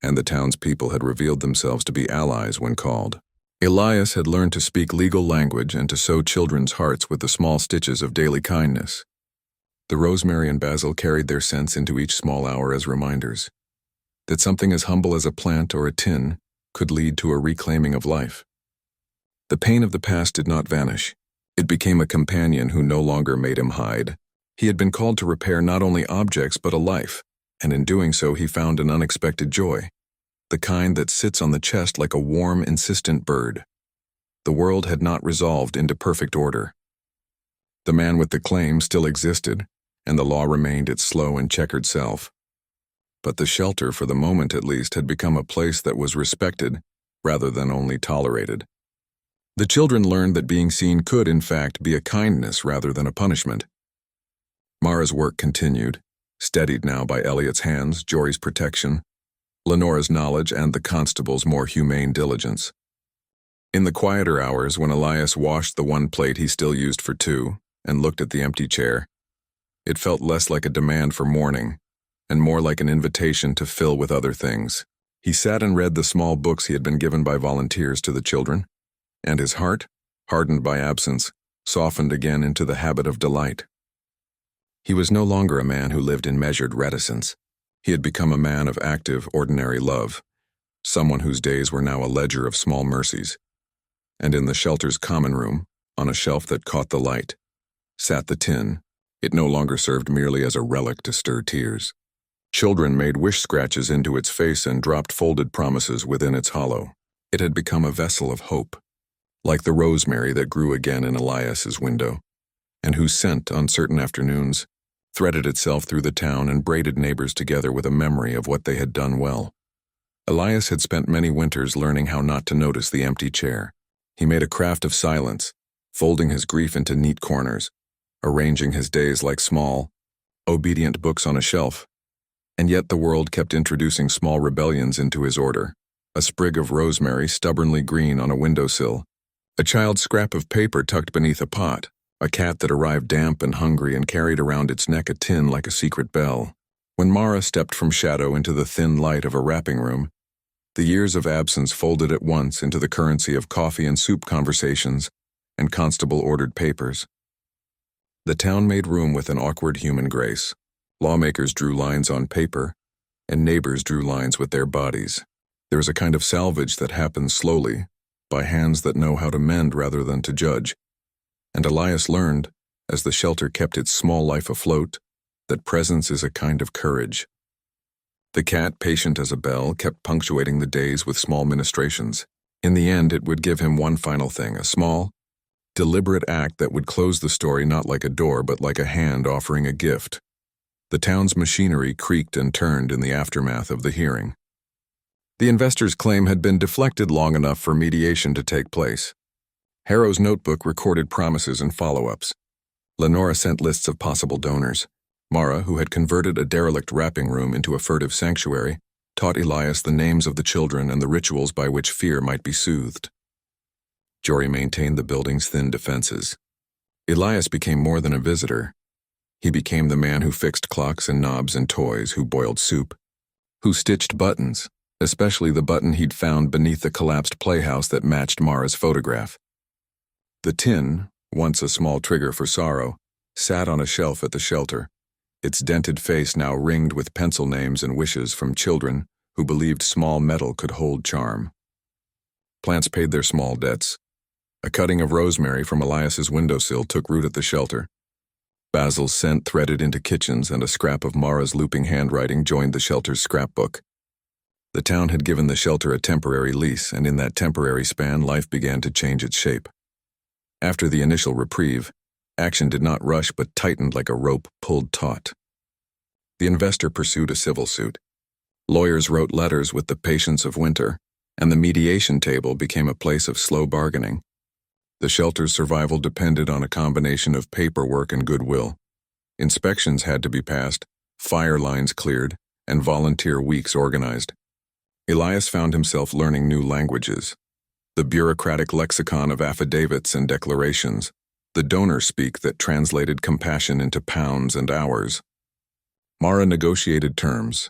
[SPEAKER 1] and the townspeople had revealed themselves to be allies when called. Elias had learned to speak legal language and to sew children's hearts with the small stitches of daily kindness. The rosemary and basil carried their scents into each small hour as reminders that something as humble as a plant or a tin could lead to a reclaiming of life. The pain of the past did not vanish. It became a companion who no longer made him hide. He had been called to repair not only objects but a life, and in doing so he found an unexpected joy, the kind that sits on the chest like a warm, insistent bird. The world had not resolved into perfect order. The man with the claim still existed, and the law remained its slow and checkered self. But the shelter, for the moment at least, had become a place that was respected rather than only tolerated. The children learned that being seen could, in fact, be a kindness rather than a punishment. Mara's work continued, steadied now by Elliot's hands, Jory's protection, Lenora's knowledge, and the constable's more humane diligence. In the quieter hours, when Elias washed the one plate he still used for two and looked at the empty chair, it felt less like a demand for mourning and more like an invitation to fill with other things. He sat and read the small books he had been given by volunteers to the children, and his heart, hardened by absence, softened again into the habit of delight. He was no longer a man who lived in measured reticence. He had become a man of active, ordinary love, someone whose days were now a ledger of small mercies. And in the shelter's common room, on a shelf that caught the light, sat the tin. It no longer served merely as a relic to stir tears. Children made wish scratches into its face and dropped folded promises within its hollow. It had become a vessel of hope, like the rosemary that grew again in Elias's window, and whose scent, on certain afternoons, threaded itself through the town and braided neighbors together with a memory of what they had done well. Elias had spent many winters learning how not to notice the empty chair. He made a craft of silence, folding his grief into neat corners, arranging his days like small, obedient books on a shelf. And yet the world kept introducing small rebellions into his order. A sprig of rosemary stubbornly green on a windowsill, a child's scrap of paper tucked beneath a pot, a cat that arrived damp and hungry and carried around its neck a tin like a secret bell. When Mara stepped from shadow into the thin light of a wrapping room, the years of absence folded at once into the currency of coffee and soup conversations and constable-ordered papers. The town made room with an awkward human grace. Lawmakers drew lines on paper, and neighbors drew lines with their bodies. There was a kind of salvage that happens slowly, by hands that know how to mend rather than to judge. And Elias learned, as the shelter kept its small life afloat, that presence is a kind of courage. The cat, patient as a bell, kept punctuating the days with small ministrations. In the end, it would give him one final thing, a small, deliberate act that would close the story not like a door but like a hand offering a gift. The town's machinery creaked and turned in the aftermath of the hearing. The investor's claim had been deflected long enough for mediation to take place. Harrow's notebook recorded promises and follow-ups. Lenora sent lists of possible donors. Mara, who had converted a derelict wrapping room into a furtive sanctuary, taught Elias the names of the children and the rituals by which fear might be soothed. Jory maintained the building's thin defenses. Elias became more than a visitor. He became the man who fixed clocks and knobs and toys, who boiled soup, who stitched buttons, especially the button he'd found beneath the collapsed playhouse that matched Mara's photograph. The tin, once a small trigger for sorrow, sat on a shelf at the shelter, its dented face now ringed with pencil names and wishes from children who believed small metal could hold charm. Plants paid their small debts. A cutting of rosemary from Elias's windowsill took root at the shelter. Basil's scent threaded into kitchens, and a scrap of Mara's looping handwriting joined the shelter's scrapbook. The town had given the shelter a temporary lease, and in that temporary span, life began to change its shape. After the initial reprieve, action did not rush but tightened like a rope pulled taut. The investor pursued a civil suit. Lawyers wrote letters with the patience of winter, and the mediation table became a place of slow bargaining. The shelter's survival depended on a combination of paperwork and goodwill. Inspections had to be passed, fire lines cleared, and volunteer weeks organized. Elias found himself learning new languages. The bureaucratic lexicon of affidavits and declarations, the donor speak that translated compassion into pounds and hours. Mara negotiated terms,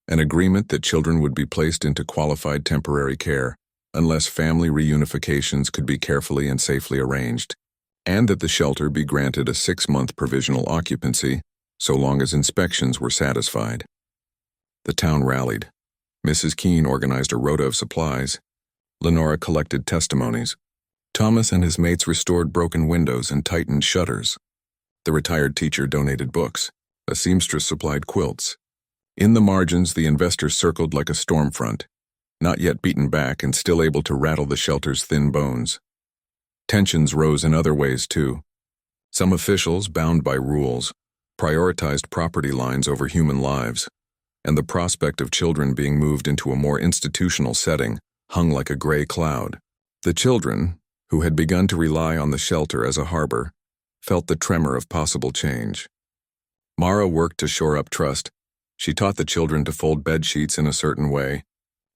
[SPEAKER 1] an agreement that children would be placed into qualified temporary care unless family reunifications could be carefully and safely arranged, and that the shelter be granted a 6-month provisional occupancy so long as inspections were satisfied. The town rallied. Mrs. Keene organized a rota of supplies. Lenora collected testimonies. Thomas and his mates restored broken windows and tightened shutters. The retired teacher donated books. A seamstress supplied quilts. In the margins, the investor circled like a storm front, not yet beaten back and still able to rattle the shelter's thin bones. Tensions rose in other ways, too. Some officials, bound by rules, prioritized property lines over human lives, and the prospect of children being moved into a more institutional setting hung like a gray cloud. The children, who had begun to rely on the shelter as a harbor, felt the tremor of possible change. Mara worked to shore up trust. She taught the children to fold bed sheets in a certain way,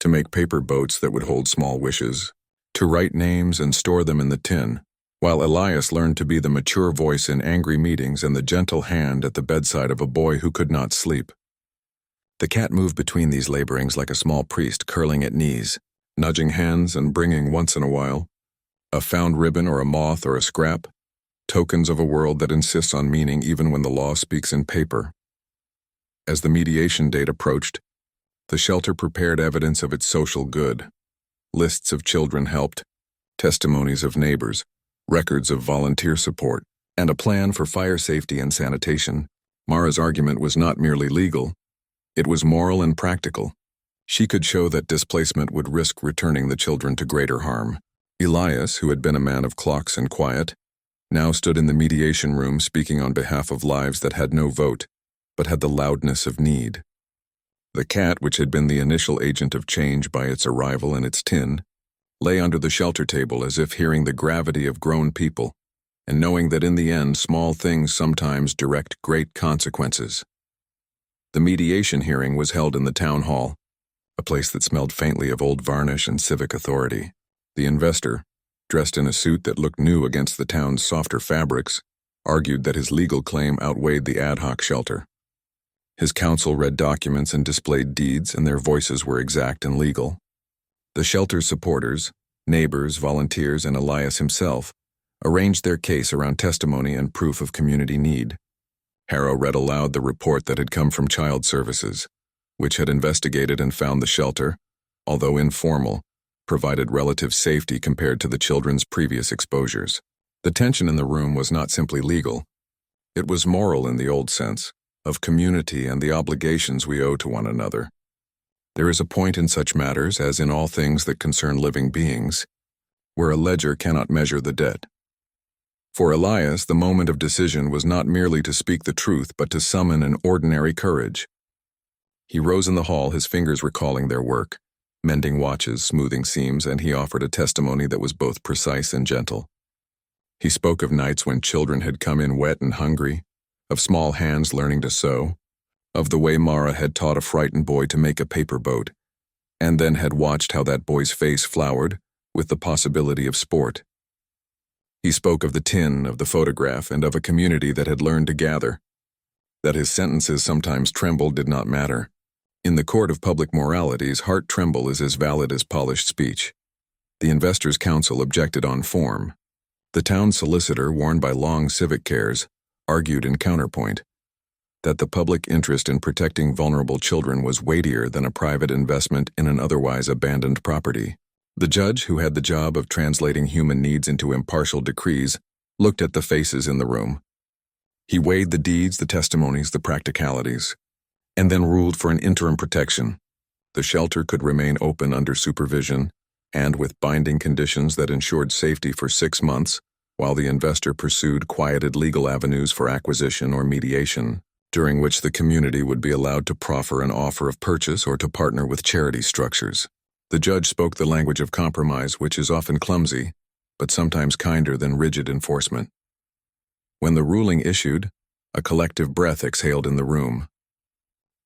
[SPEAKER 1] to make paper boats that would hold small wishes, to write names and store them in the tin, while Elias learned to be the mature voice in angry meetings and the gentle hand at the bedside of a boy who could not sleep. The cat moved between these laborings like a small priest curling at knees, nudging hands and bringing once in a while a found ribbon or a moth or a scrap, tokens of a world that insists on meaning even when the law speaks in paper. As the mediation date approached, the shelter prepared evidence of its social good. Lists of children helped, testimonies of neighbors, records of volunteer support, and a plan for fire safety and sanitation. Mara's argument was not merely legal, it was moral and practical. She could show that displacement would risk returning the children to greater harm. Elias, who had been a man of clocks and quiet, now stood in the mediation room speaking on behalf of lives that had no vote, but had the loudness of need. The cat, which had been the initial agent of change by its arrival in its tin, lay under the shelter table as if hearing the gravity of grown people, and knowing that in the end small things sometimes direct great consequences. The mediation hearing was held in the town hall, a place that smelled faintly of old varnish and civic authority. The investor, dressed in a suit that looked new against the town's softer fabrics, argued that his legal claim outweighed the ad hoc shelter. His counsel read documents and displayed deeds, and their voices were exact and legal. The shelter's supporters, neighbors, volunteers, and Elias himself arranged their case around testimony and proof of community need. Harrow read aloud the report that had come from Child Services, which had investigated and found the shelter, although informal, provided relative safety compared to the children's previous exposures. The tension in the room was not simply legal. It was moral in the old sense, of community and the obligations we owe to one another. There is a point in such matters, as in all things that concern living beings, where a ledger cannot measure the debt. For Elias, the moment of decision was not merely to speak the truth, but to summon an ordinary courage. He rose in the hall, his fingers recalling their work, mending watches, smoothing seams, and he offered a testimony that was both precise and gentle. He spoke of nights when children had come in wet and hungry, of small hands learning to sew, of the way Mara had taught a frightened boy to make a paper boat, and then had watched how that boy's face flowered with the possibility of sport. He spoke of the tin, of the photograph, and of a community that had learned to gather. That his sentences sometimes trembled did not matter. In the court of public moralities, heart tremble is as valid as polished speech. The Investors' Council objected on form. The town solicitor, warned by long civic cares, argued in counterpoint that the public interest in protecting vulnerable children was weightier than a private investment in an otherwise abandoned property. The judge, who had the job of translating human needs into impartial decrees, looked at the faces in the room. He weighed the deeds, the testimonies, the practicalities, and then ruled for an interim protection. The shelter could remain open under supervision and with binding conditions that ensured safety for 6 months, while the investor pursued quieted legal avenues for acquisition or mediation, during which the community would be allowed to proffer an offer of purchase or to partner with charity structures. The judge spoke the language of compromise, which is often clumsy, but sometimes kinder than rigid enforcement. When the ruling issued, a collective breath exhaled in the room.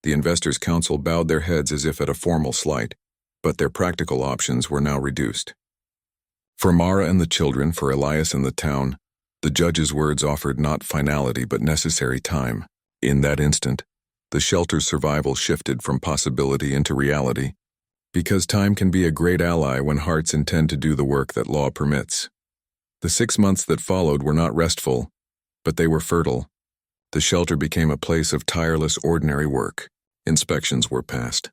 [SPEAKER 1] The Investors' Council bowed their heads as if at a formal slight, but their practical options were now reduced. For Mara and the children, for Elias and the town, the judge's words offered not finality but necessary time. In that instant, the shelter's survival shifted from possibility into reality, because time can be a great ally when hearts intend to do the work that law permits. The 6 months that followed were not restful, but they were fertile. The shelter became a place of tireless, ordinary work. Inspections were passed.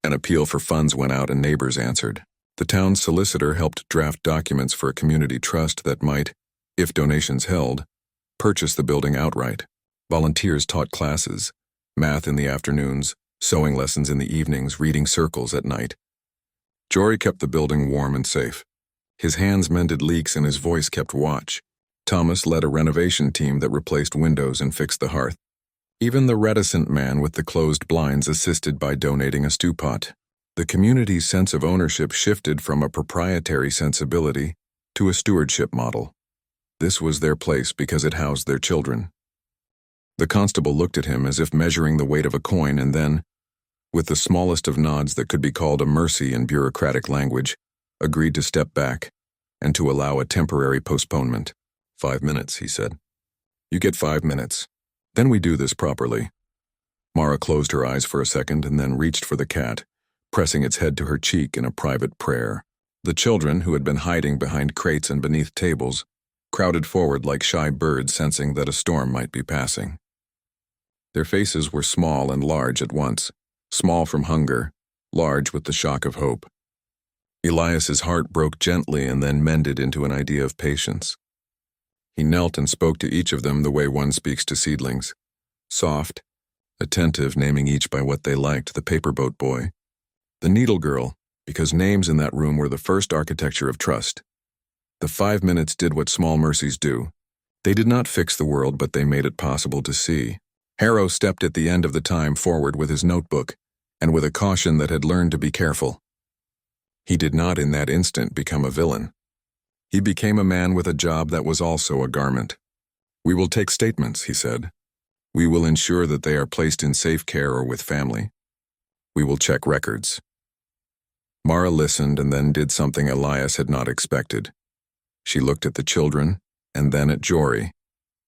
[SPEAKER 1] An appeal for funds went out and neighbors answered. The town's solicitor helped draft documents for a community trust that might, if donations held, purchase the building outright. Volunteers taught classes, math in the afternoons, sewing lessons in the evenings, reading circles at night. Jory kept the building warm and safe. His hands mended leaks and his voice kept watch. Thomas led a renovation team that replaced windows and fixed the hearth. Even the reticent man with the closed blinds assisted by donating a stew pot. The community's sense of ownership shifted from a proprietary sensibility to a stewardship model. This was their place because it housed their children. The constable looked at him as if measuring the weight of a coin and then, with the smallest of nods that could be called a mercy in bureaucratic language, agreed to step back and to allow a temporary postponement. 5 minutes, he said. You get 5 minutes. Then we do this properly. Mara closed her eyes for a second and then reached for the cat, pressing its head to her cheek in a private prayer. The children, who had been hiding behind crates and beneath tables, crowded forward like shy birds sensing that a storm might be passing. Their faces were small and large at once, small from hunger, large with the shock of hope. Elias's heart broke gently and then mended into an idea of patience. He knelt and spoke to each of them the way one speaks to seedlings, soft, attentive, naming each by what they liked, the paper boat boy, the needle girl, because names in that room were the first architecture of trust. The 5 minutes did what small mercies do. They did not fix the world, but they made it possible to see. Harrow stepped at the end of the time forward with his notebook, and with a caution that had learned to be careful. He did not in that instant become a villain. He became a man with a job that was also a garment. We will take statements, he said. We will ensure that they are placed in safe care or with family. We will check records. Mara listened and then did something Elias had not expected. She looked at the children, and then at Jory,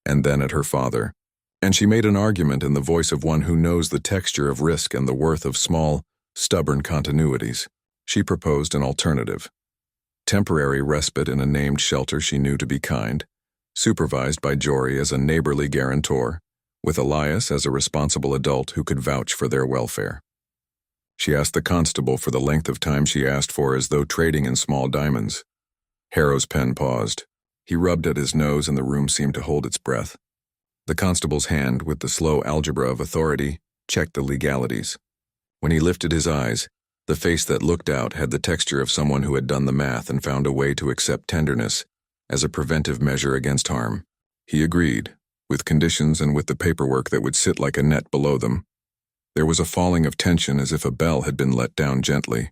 [SPEAKER 1] and then at her father, and she made an argument in the voice of one who knows the texture of risk and the worth of small, stubborn continuities. She proposed an alternative. Temporary respite in a named shelter she knew to be kind, supervised by Jory as a neighborly guarantor, with Elias as a responsible adult who could vouch for their welfare. She asked the constable for the length of time she asked for, as though trading in small diamonds. Harrow's pen paused. He rubbed at his nose and the room seemed to hold its breath. The constable's hand, with the slow algebra of authority, checked the legalities. When he lifted his eyes, the face that looked out had the texture of someone who had done the math and found a way to accept tenderness as a preventive measure against harm. He agreed, with conditions and with the paperwork that would sit like a net below them. There was a falling of tension as if a bell had been let down gently.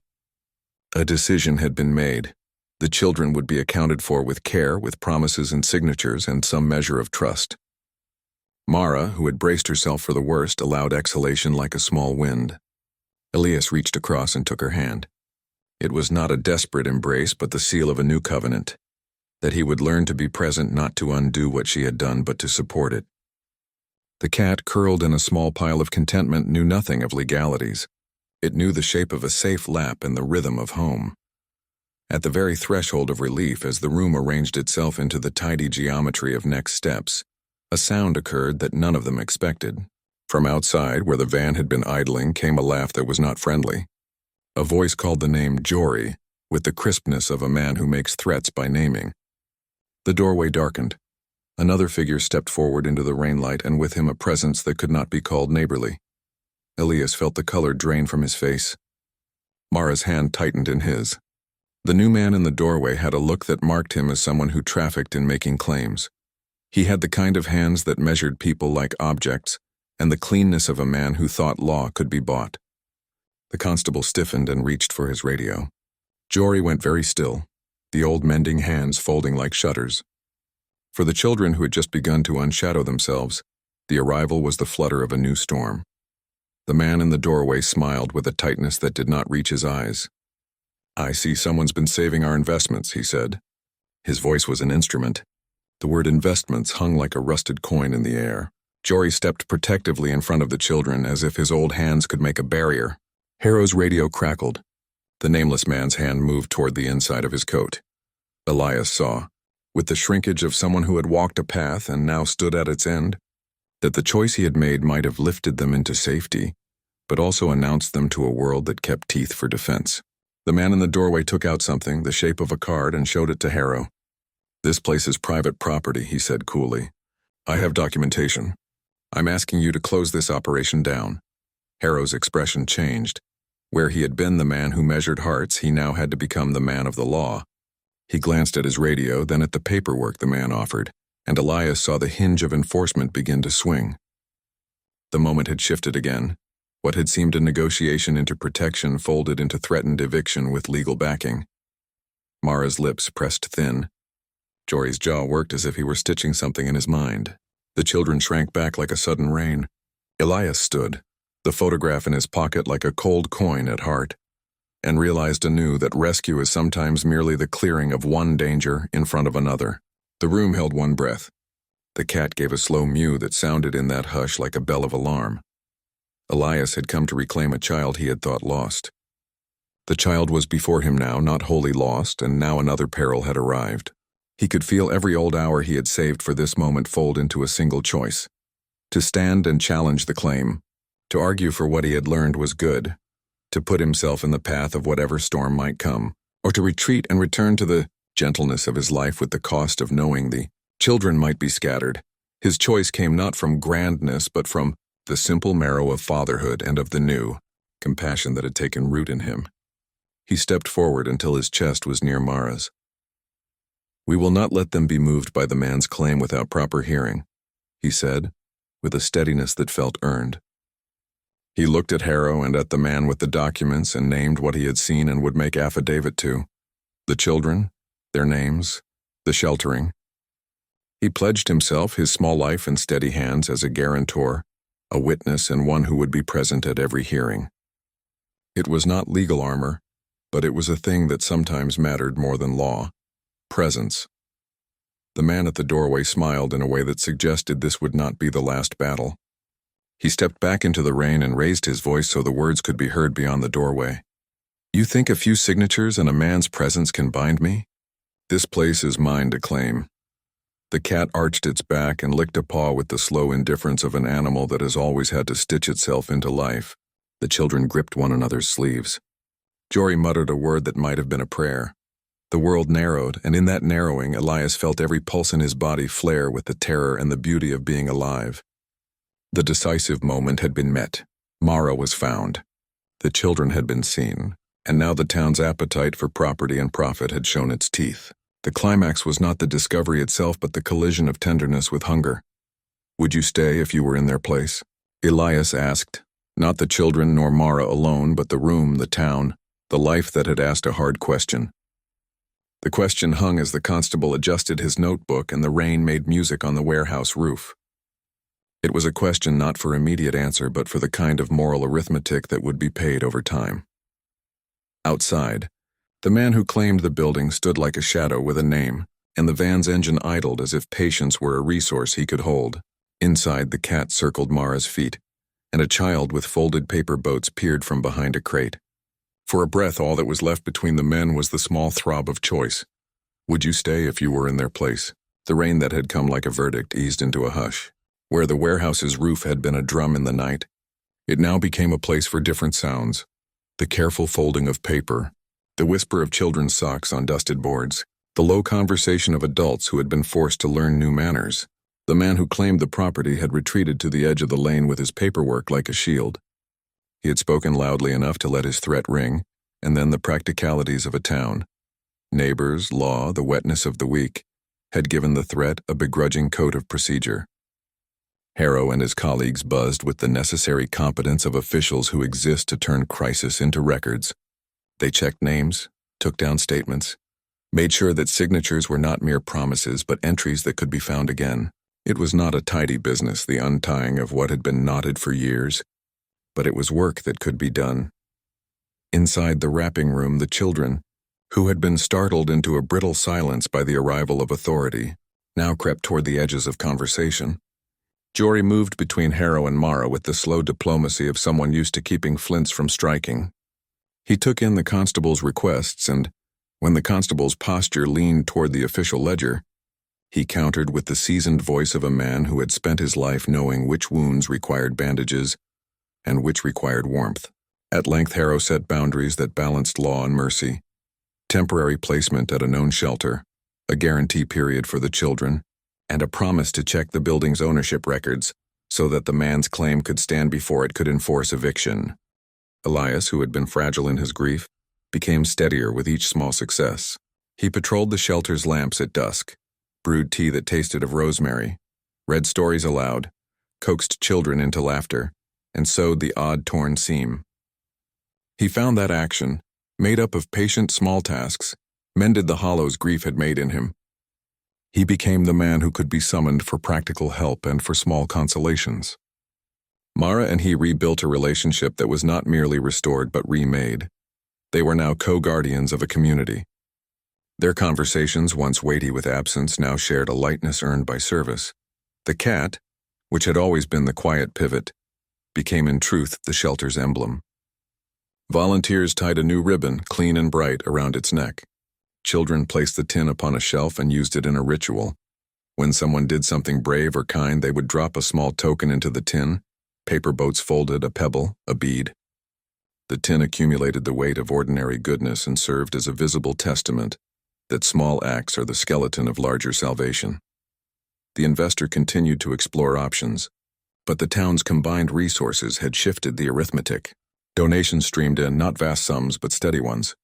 [SPEAKER 1] A decision had been made. The children would be accounted for with care, with promises and signatures and some measure of trust. Mara, who had braced herself for the worst, allowed exhalation like a small wind. Elias reached across and took her hand. It was not a desperate embrace, but the seal of a new covenant, that he would learn to be present, not to undo what she had done, but to support it. The cat, curled in a small pile of contentment, knew nothing of legalities. It knew the shape of a safe lap and the rhythm of home. At the very threshold of relief, as the room arranged itself into the tidy geometry of next steps, a sound occurred that none of them expected. From outside, where the van had been idling, came a laugh that was not friendly. A voice called the name Jory, with the crispness of a man who makes threats by naming. The doorway darkened. Another figure stepped forward into the rainlight, and with him a presence that could not be called neighborly. Elias felt the color drain from his face. Mara's hand tightened in his. The new man in the doorway had a look that marked him as someone who trafficked in making claims. He had the kind of hands that measured people like objects, and the cleanness of a man who thought law could be bought. The constable stiffened and reached for his radio. Jory went very still, the old mending hands folding like shutters. For the children who had just begun to unshadow themselves, the arrival was the flutter of a new storm. The man in the doorway smiled with a tightness that did not reach his eyes. "I see someone's been saving our investments," he said. His voice was an instrument. The word investments hung like a rusted coin in the air. Jory stepped protectively in front of the children, as if his old hands could make a barrier. Harrow's radio crackled. The nameless man's hand moved toward the inside of his coat. Elias saw, with the shrinkage of someone who had walked a path and now stood at its end, that the choice he had made might have lifted them into safety, but also announced them to a world that kept teeth for defense. The man in the doorway took out something, the shape of a card, and showed it to Harrow. "This place is private property," he said coolly. "I have documentation. I'm asking you to close this operation down." Harrow's expression changed. Where he had been the man who measured hearts, he now had to become the man of the law. He glanced at his radio, then at the paperwork the man offered, and Elias saw the hinge of enforcement begin to swing. The moment had shifted again. What had seemed a negotiation into protection folded into threatened eviction with legal backing. Mara's lips pressed thin. Jory's jaw worked as if he were stitching something in his mind. The children shrank back like a sudden rain. Elias stood, the photograph in his pocket like a cold coin at heart, and realized anew that rescue is sometimes merely the clearing of one danger in front of another. The room held one breath. The cat gave a slow mew that sounded in that hush like a bell of alarm. Elias had come to reclaim a child he had thought lost. The child was before him now, not wholly lost, and now another peril had arrived. He could feel every old hour he had saved for this moment fold into a single choice. To stand and challenge the claim, to argue for what he had learned was good, to put himself in the path of whatever storm might come, or to retreat and return to the gentleness of his life with the cost of knowing the children might be scattered. His choice came not from grandness, but from the simple marrow of fatherhood and of the new compassion that had taken root in him. He stepped forward until his chest was near Mara's. "We will not let them be moved by the man's claim without proper hearing," he said, with a steadiness that felt earned. He looked at Harrow and at the man with the documents and named what he had seen and would make affidavit to. The children, their names, the sheltering. He pledged himself, his small life in steady hands, as a guarantor, a witness, and one who would be present at every hearing. It was not legal armor, but it was a thing that sometimes mattered more than law: presence. The man at the doorway smiled in a way that suggested this would not be the last battle. He stepped back into the rain and raised his voice so the words could be heard beyond the doorway. "You think a few signatures and a man's presence can bind me? This place is mine to claim." The cat arched its back and licked a paw with the slow indifference of an animal that has always had to stitch itself into life. The children gripped one another's sleeves. Jory muttered a word that might have been a prayer. The world narrowed, and in that narrowing, Elias felt every pulse in his body flare with the terror and the beauty of being alive. The decisive moment had been met. Mara was found. The children had been seen, and now the town's appetite for property and profit had shown its teeth. The climax was not the discovery itself, but the collision of tenderness with hunger. "Would you stay if you were in their place?" Elias asked, not the children nor Mara alone, but the room, the town, the life that had asked a hard question. The question hung as the constable adjusted his notebook and the rain made music on the warehouse roof. It was a question not for immediate answer but for the kind of moral arithmetic that would be paid over time. Outside, the man who claimed the building stood like a shadow with a name, and the van's engine idled as if patience were a resource he could hold. Inside, the cat circled Mara's feet, and a child with folded paper boats peered from behind a crate. For a breath, all that was left between the men was the small throb of choice. Would you stay if you were in their place? The rain that had come like a verdict eased into a hush. Where the warehouse's roof had been a drum in the night, it now became a place for different sounds. The careful folding of paper, the whisper of children's socks on dusted boards, the low conversation of adults who had been forced to learn new manners. The man who claimed the property had retreated to the edge of the lane with his paperwork like a shield. He had spoken loudly enough to let his threat ring, and then the practicalities of a town. Neighbors, law, the wetness of the week, had given the threat a begrudging coat of procedure. Harrow and his colleagues buzzed with the necessary competence of officials who exist to turn crisis into records. They checked names, took down statements, made sure that signatures were not mere promises but entries that could be found again. It was not a tidy business, the untying of what had been knotted for years, but it was work that could be done. Inside the wrapping room, the children, who had been startled into a brittle silence by the arrival of authority, now crept toward the edges of conversation. Jory moved between Harrow and Mara with the slow diplomacy of someone used to keeping flints from striking. He took in the constable's requests, and when the constable's posture leaned toward the official ledger, he countered with the seasoned voice of a man who had spent his life knowing which wounds required bandages and which required warmth. At length, Harrow set boundaries that balanced law and mercy. Temporary placement at a known shelter, a guarantee period for the children, and a promise to check the building's ownership records so that the man's claim could stand before it could enforce eviction. Elias, who had been fragile in his grief, became steadier with each small success. He patrolled the shelter's lamps at dusk, brewed tea that tasted of rosemary, read stories aloud, coaxed children into laughter, and sewed the odd torn seam. He found that action, made up of patient small tasks, mended the hollows grief had made in him. He became the man who could be summoned for practical help and for small consolations. Mara and he rebuilt a relationship that was not merely restored but remade. They were now co-guardians of a community. Their conversations, once weighty with absence, now shared a lightness earned by service. The cat, which had always been the quiet pivot, became in truth the shelter's emblem. Volunteers tied a new ribbon, clean and bright, around its neck. Children placed the tin upon a shelf and used it in a ritual. When someone did something brave or kind, they would drop a small token into the tin. Paper boats folded, a pebble, a bead. The tin accumulated the weight of ordinary goodness and served as a visible testament that small acts are the skeleton of larger salvation. The investor continued to explore options, but the town's combined resources had shifted the arithmetic. Donations streamed in, not vast sums but steady ones.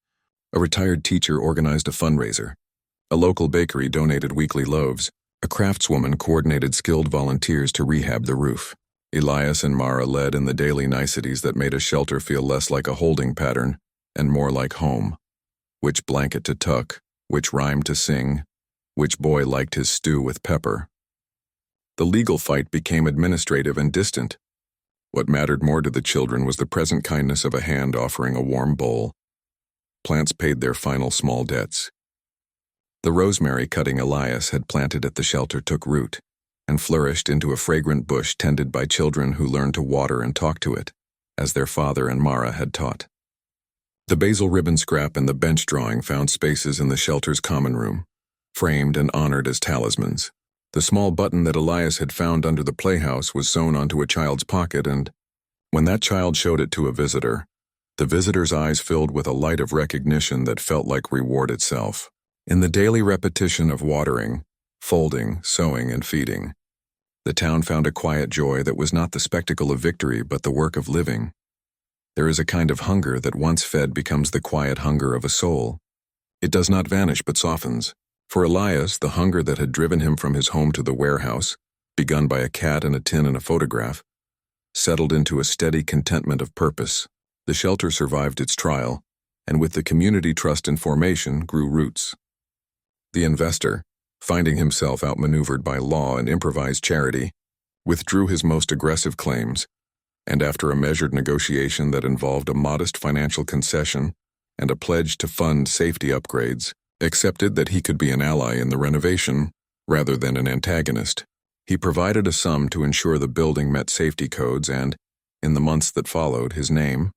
[SPEAKER 1] A retired teacher organized a fundraiser. A local bakery donated weekly loaves. A craftswoman coordinated skilled volunteers to rehab the roof. Elias and Mara led in the daily niceties that made a shelter feel less like a holding pattern and more like home. Which blanket to tuck, which rhyme to sing, which boy liked his stew with pepper. The legal fight became administrative and distant. What mattered more to the children was the present kindness of a hand offering a warm bowl. Plants paid their final small debts. The rosemary cutting Elias had planted at the shelter took root and flourished into a fragrant bush tended by children who learned to water and talk to it, as their father and Mara had taught. The basil ribbon scrap and the bench drawing found spaces in the shelter's common room, framed and honored as talismans. The small button that Elias had found under the playhouse was sewn onto a child's pocket, and when that child showed it to a visitor, the visitor's eyes filled with a light of recognition that felt like reward itself. In the daily repetition of watering, folding, sewing, and feeding, the town found a quiet joy that was not the spectacle of victory but the work of living. There is a kind of hunger that once fed becomes the quiet hunger of a soul. It does not vanish but softens. For Elias, the hunger that had driven him from his home to the warehouse, begun by a cat and a tin and a photograph, settled into a steady contentment of purpose. The shelter survived its trial, and with the community trust in formation, grew roots. The investor, finding himself outmaneuvered by law and improvised charity, withdrew his most aggressive claims, and after a measured negotiation that involved a modest financial concession and a pledge to fund safety upgrades, accepted that he could be an ally in the renovation rather than an antagonist. He provided a sum to ensure the building met safety codes and, in the months that followed, his name,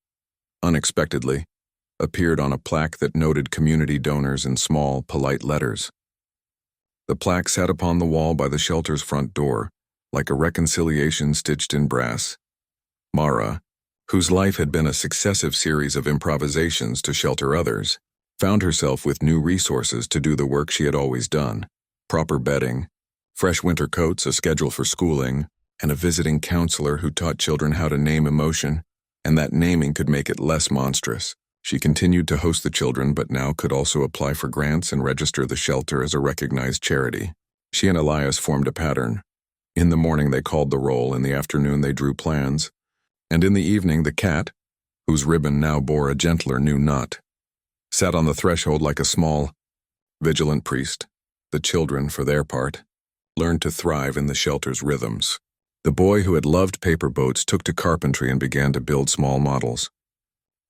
[SPEAKER 1] unexpectedly, appeared on a plaque that noted community donors in small, polite letters. The plaque sat upon the wall by the shelter's front door, like a reconciliation stitched in brass. Mara, whose life had been a successive series of improvisations to shelter others, found herself with new resources to do the work she had always done: proper bedding, fresh winter coats, a schedule for schooling, and a visiting counselor who taught children how to name emotion, and that naming could make it less monstrous. She continued to host the children, but now could also apply for grants and register the shelter as a recognized charity. She and Elias formed a pattern. In the morning they called the roll, in the afternoon they drew plans, and in the evening the cat, whose ribbon now bore a gentler new knot, sat on the threshold like a small, vigilant priest. The children, for their part, learned to thrive in the shelter's rhythms. The boy who had loved paper boats took to carpentry and began to build small models.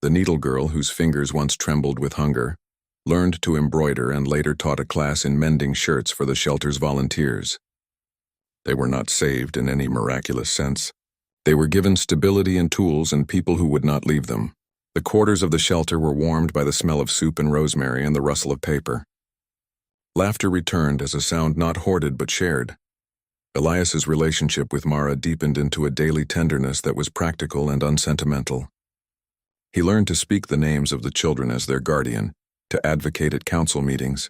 [SPEAKER 1] The needle girl, whose fingers once trembled with hunger, learned to embroider and later taught a class in mending shirts for the shelter's volunteers. They were not saved in any miraculous sense. They were given stability and tools and people who would not leave them. The quarters of the shelter were warmed by the smell of soup and rosemary and the rustle of paper. Laughter returned as a sound not hoarded but shared. Elias's relationship with Mara deepened into a daily tenderness that was practical and unsentimental. He learned to speak the names of the children as their guardian, to advocate at council meetings,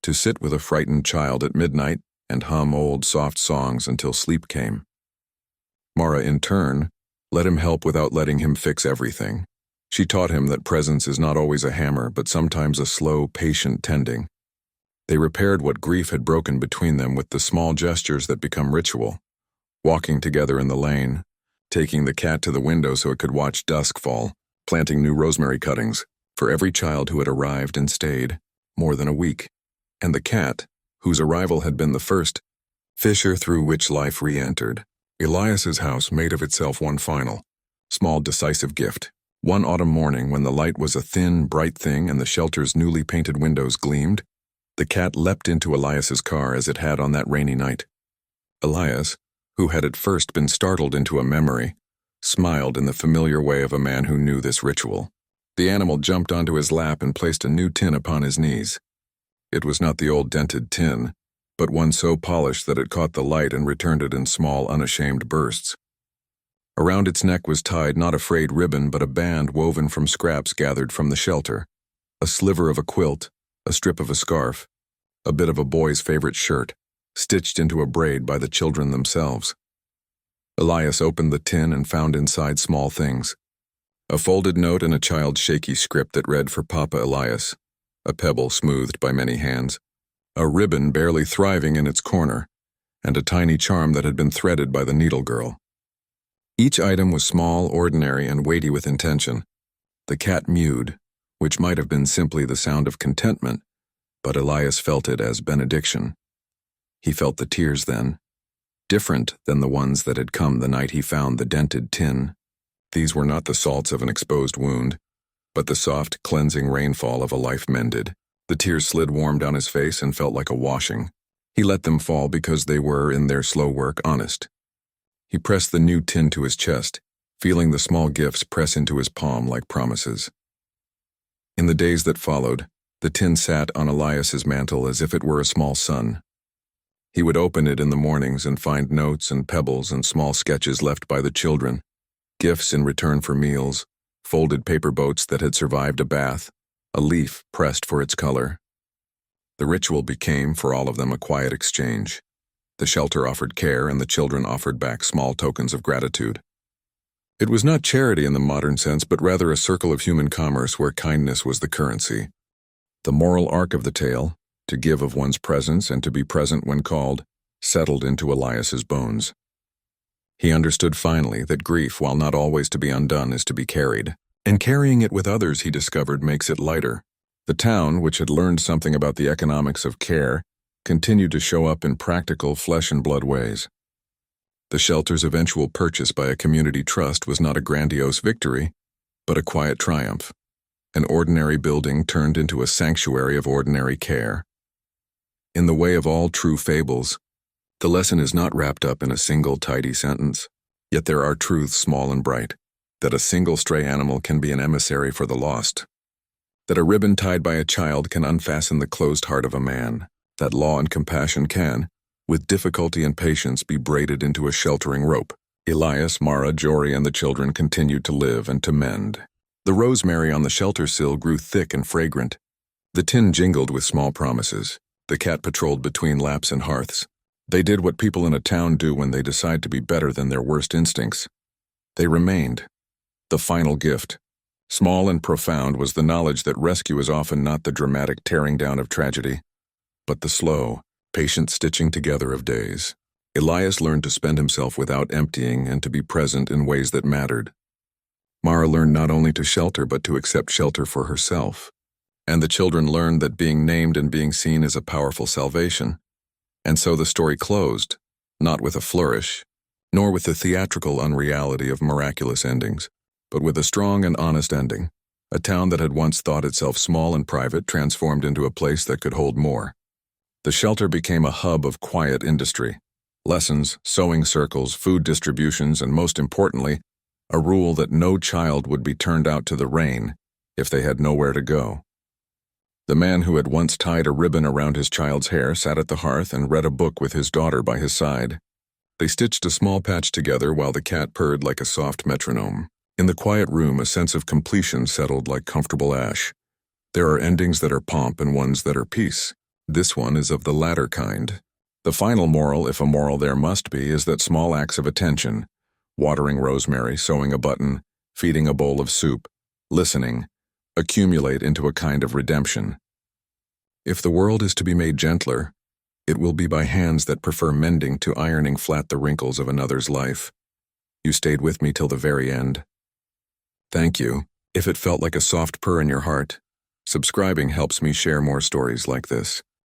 [SPEAKER 1] to sit with a frightened child at midnight and hum old soft songs until sleep came. Mara, in turn, let him help without letting him fix everything. She taught him that presence is not always a hammer, but sometimes a slow, patient tending. They repaired what grief had broken between them with the small gestures that become ritual: walking together in the lane, taking the cat to the window so it could watch dusk fall, planting new rosemary cuttings for every child who had arrived and stayed more than a week, and the cat, whose arrival had been the first fissure through which life re-entered. Elias's house made of itself one final, small decisive gift. One autumn morning, when the light was a thin, bright thing and the shelter's newly painted windows gleamed, the cat leapt into Elias's car as it had on that rainy night. Elias, who had at first been startled into a memory, smiled in the familiar way of a man who knew this ritual. The animal jumped onto his lap and placed a new tin upon his knees. It was not the old dented tin, but one so polished that it caught the light and returned it in small, unashamed bursts. Around its neck was tied not a frayed ribbon, but a band woven from scraps gathered from the shelter, a sliver of a quilt, a strip of a scarf, a bit of a boy's favorite shirt, stitched into a braid by the children themselves. Elias opened the tin and found inside small things: a folded note in a child's shaky script that read, "For Papa Elias," a pebble smoothed by many hands, a ribbon barely thriving in its corner, and a tiny charm that had been threaded by the needle girl. Each item was small, ordinary, and weighty with intention. The cat mewed, which might have been simply the sound of contentment, but Elias felt it as benediction. He felt the tears then, different than the ones that had come the night he found the dented tin. These were not the salts of an exposed wound, but the soft, cleansing rainfall of a life mended. The tears slid warm down his face and felt like a washing. He let them fall because they were, in their slow work, honest. He pressed the new tin to his chest, feeling the small gifts press into his palm like promises. In the days that followed, the tin sat on Elias's mantle as if it were a small sun. He would open it in the mornings and find notes and pebbles and small sketches left by the children, gifts in return for meals, folded paper boats that had survived a bath, a leaf pressed for its color. The ritual became, for all of them, a quiet exchange. The shelter offered care, and the children offered back small tokens of gratitude. It was not charity in the modern sense, but rather a circle of human commerce where kindness was the currency. The moral arc of the tale, to give of one's presence and to be present when called, settled into Elias's bones. He understood finally that grief, while not always to be undone, is to be carried. And carrying it with others, he discovered, makes it lighter. The town, which had learned something about the economics of care, continued to show up in practical flesh-and-blood ways. The shelter's eventual purchase by a community trust was not a grandiose victory, but a quiet triumph. An ordinary building turned into a sanctuary of ordinary care. In the way of all true fables, the lesson is not wrapped up in a single tidy sentence. Yet there are truths small and bright, that a single stray animal can be an emissary for the lost, that a ribbon tied by a child can unfasten the closed heart of a man, that law and compassion can, with difficulty and patience, be braided into a sheltering rope. Elias, Mara, Jory, and the children continued to live and to mend. The rosemary on the shelter sill grew thick and fragrant. The tin jingled with small promises. The cat patrolled between laps and hearths. They did what people in a town do when they decide to be better than their worst instincts. They remained. The final gift, small and profound, was the knowledge that rescue is often not the dramatic tearing down of tragedy, but the slow, patient stitching together of days. Elias learned to spend himself without emptying and to be present in ways that mattered. Mara learned not only to shelter but to accept shelter for herself. And the children learned that being named and being seen is a powerful salvation. And so the story closed, not with a flourish, nor with the theatrical unreality of miraculous endings, but with a strong and honest ending. A town that had once thought itself small and private transformed into a place that could hold more. The shelter became a hub of quiet industry. Lessons, sewing circles, food distributions, and most importantly, a rule that no child would be turned out to the rain if they had nowhere to go. The man who had once tied a ribbon around his child's hair sat at the hearth and read a book with his daughter by his side. They stitched a small patch together while the cat purred like a soft metronome. In the quiet room, a sense of completion settled like comfortable ash. There are endings that are pomp and ones that are peace. This one is of the latter kind. The final moral, if a moral there must be, is that small acts of attention, watering rosemary, sewing a button, feeding a bowl of soup, listening, accumulate into a kind of redemption. If the world is to be made gentler, it will be by hands that prefer mending to ironing flat the wrinkles of another's life. You stayed with me till the very end. Thank you. If it felt like a soft purr in your heart, subscribing helps me share more stories like this.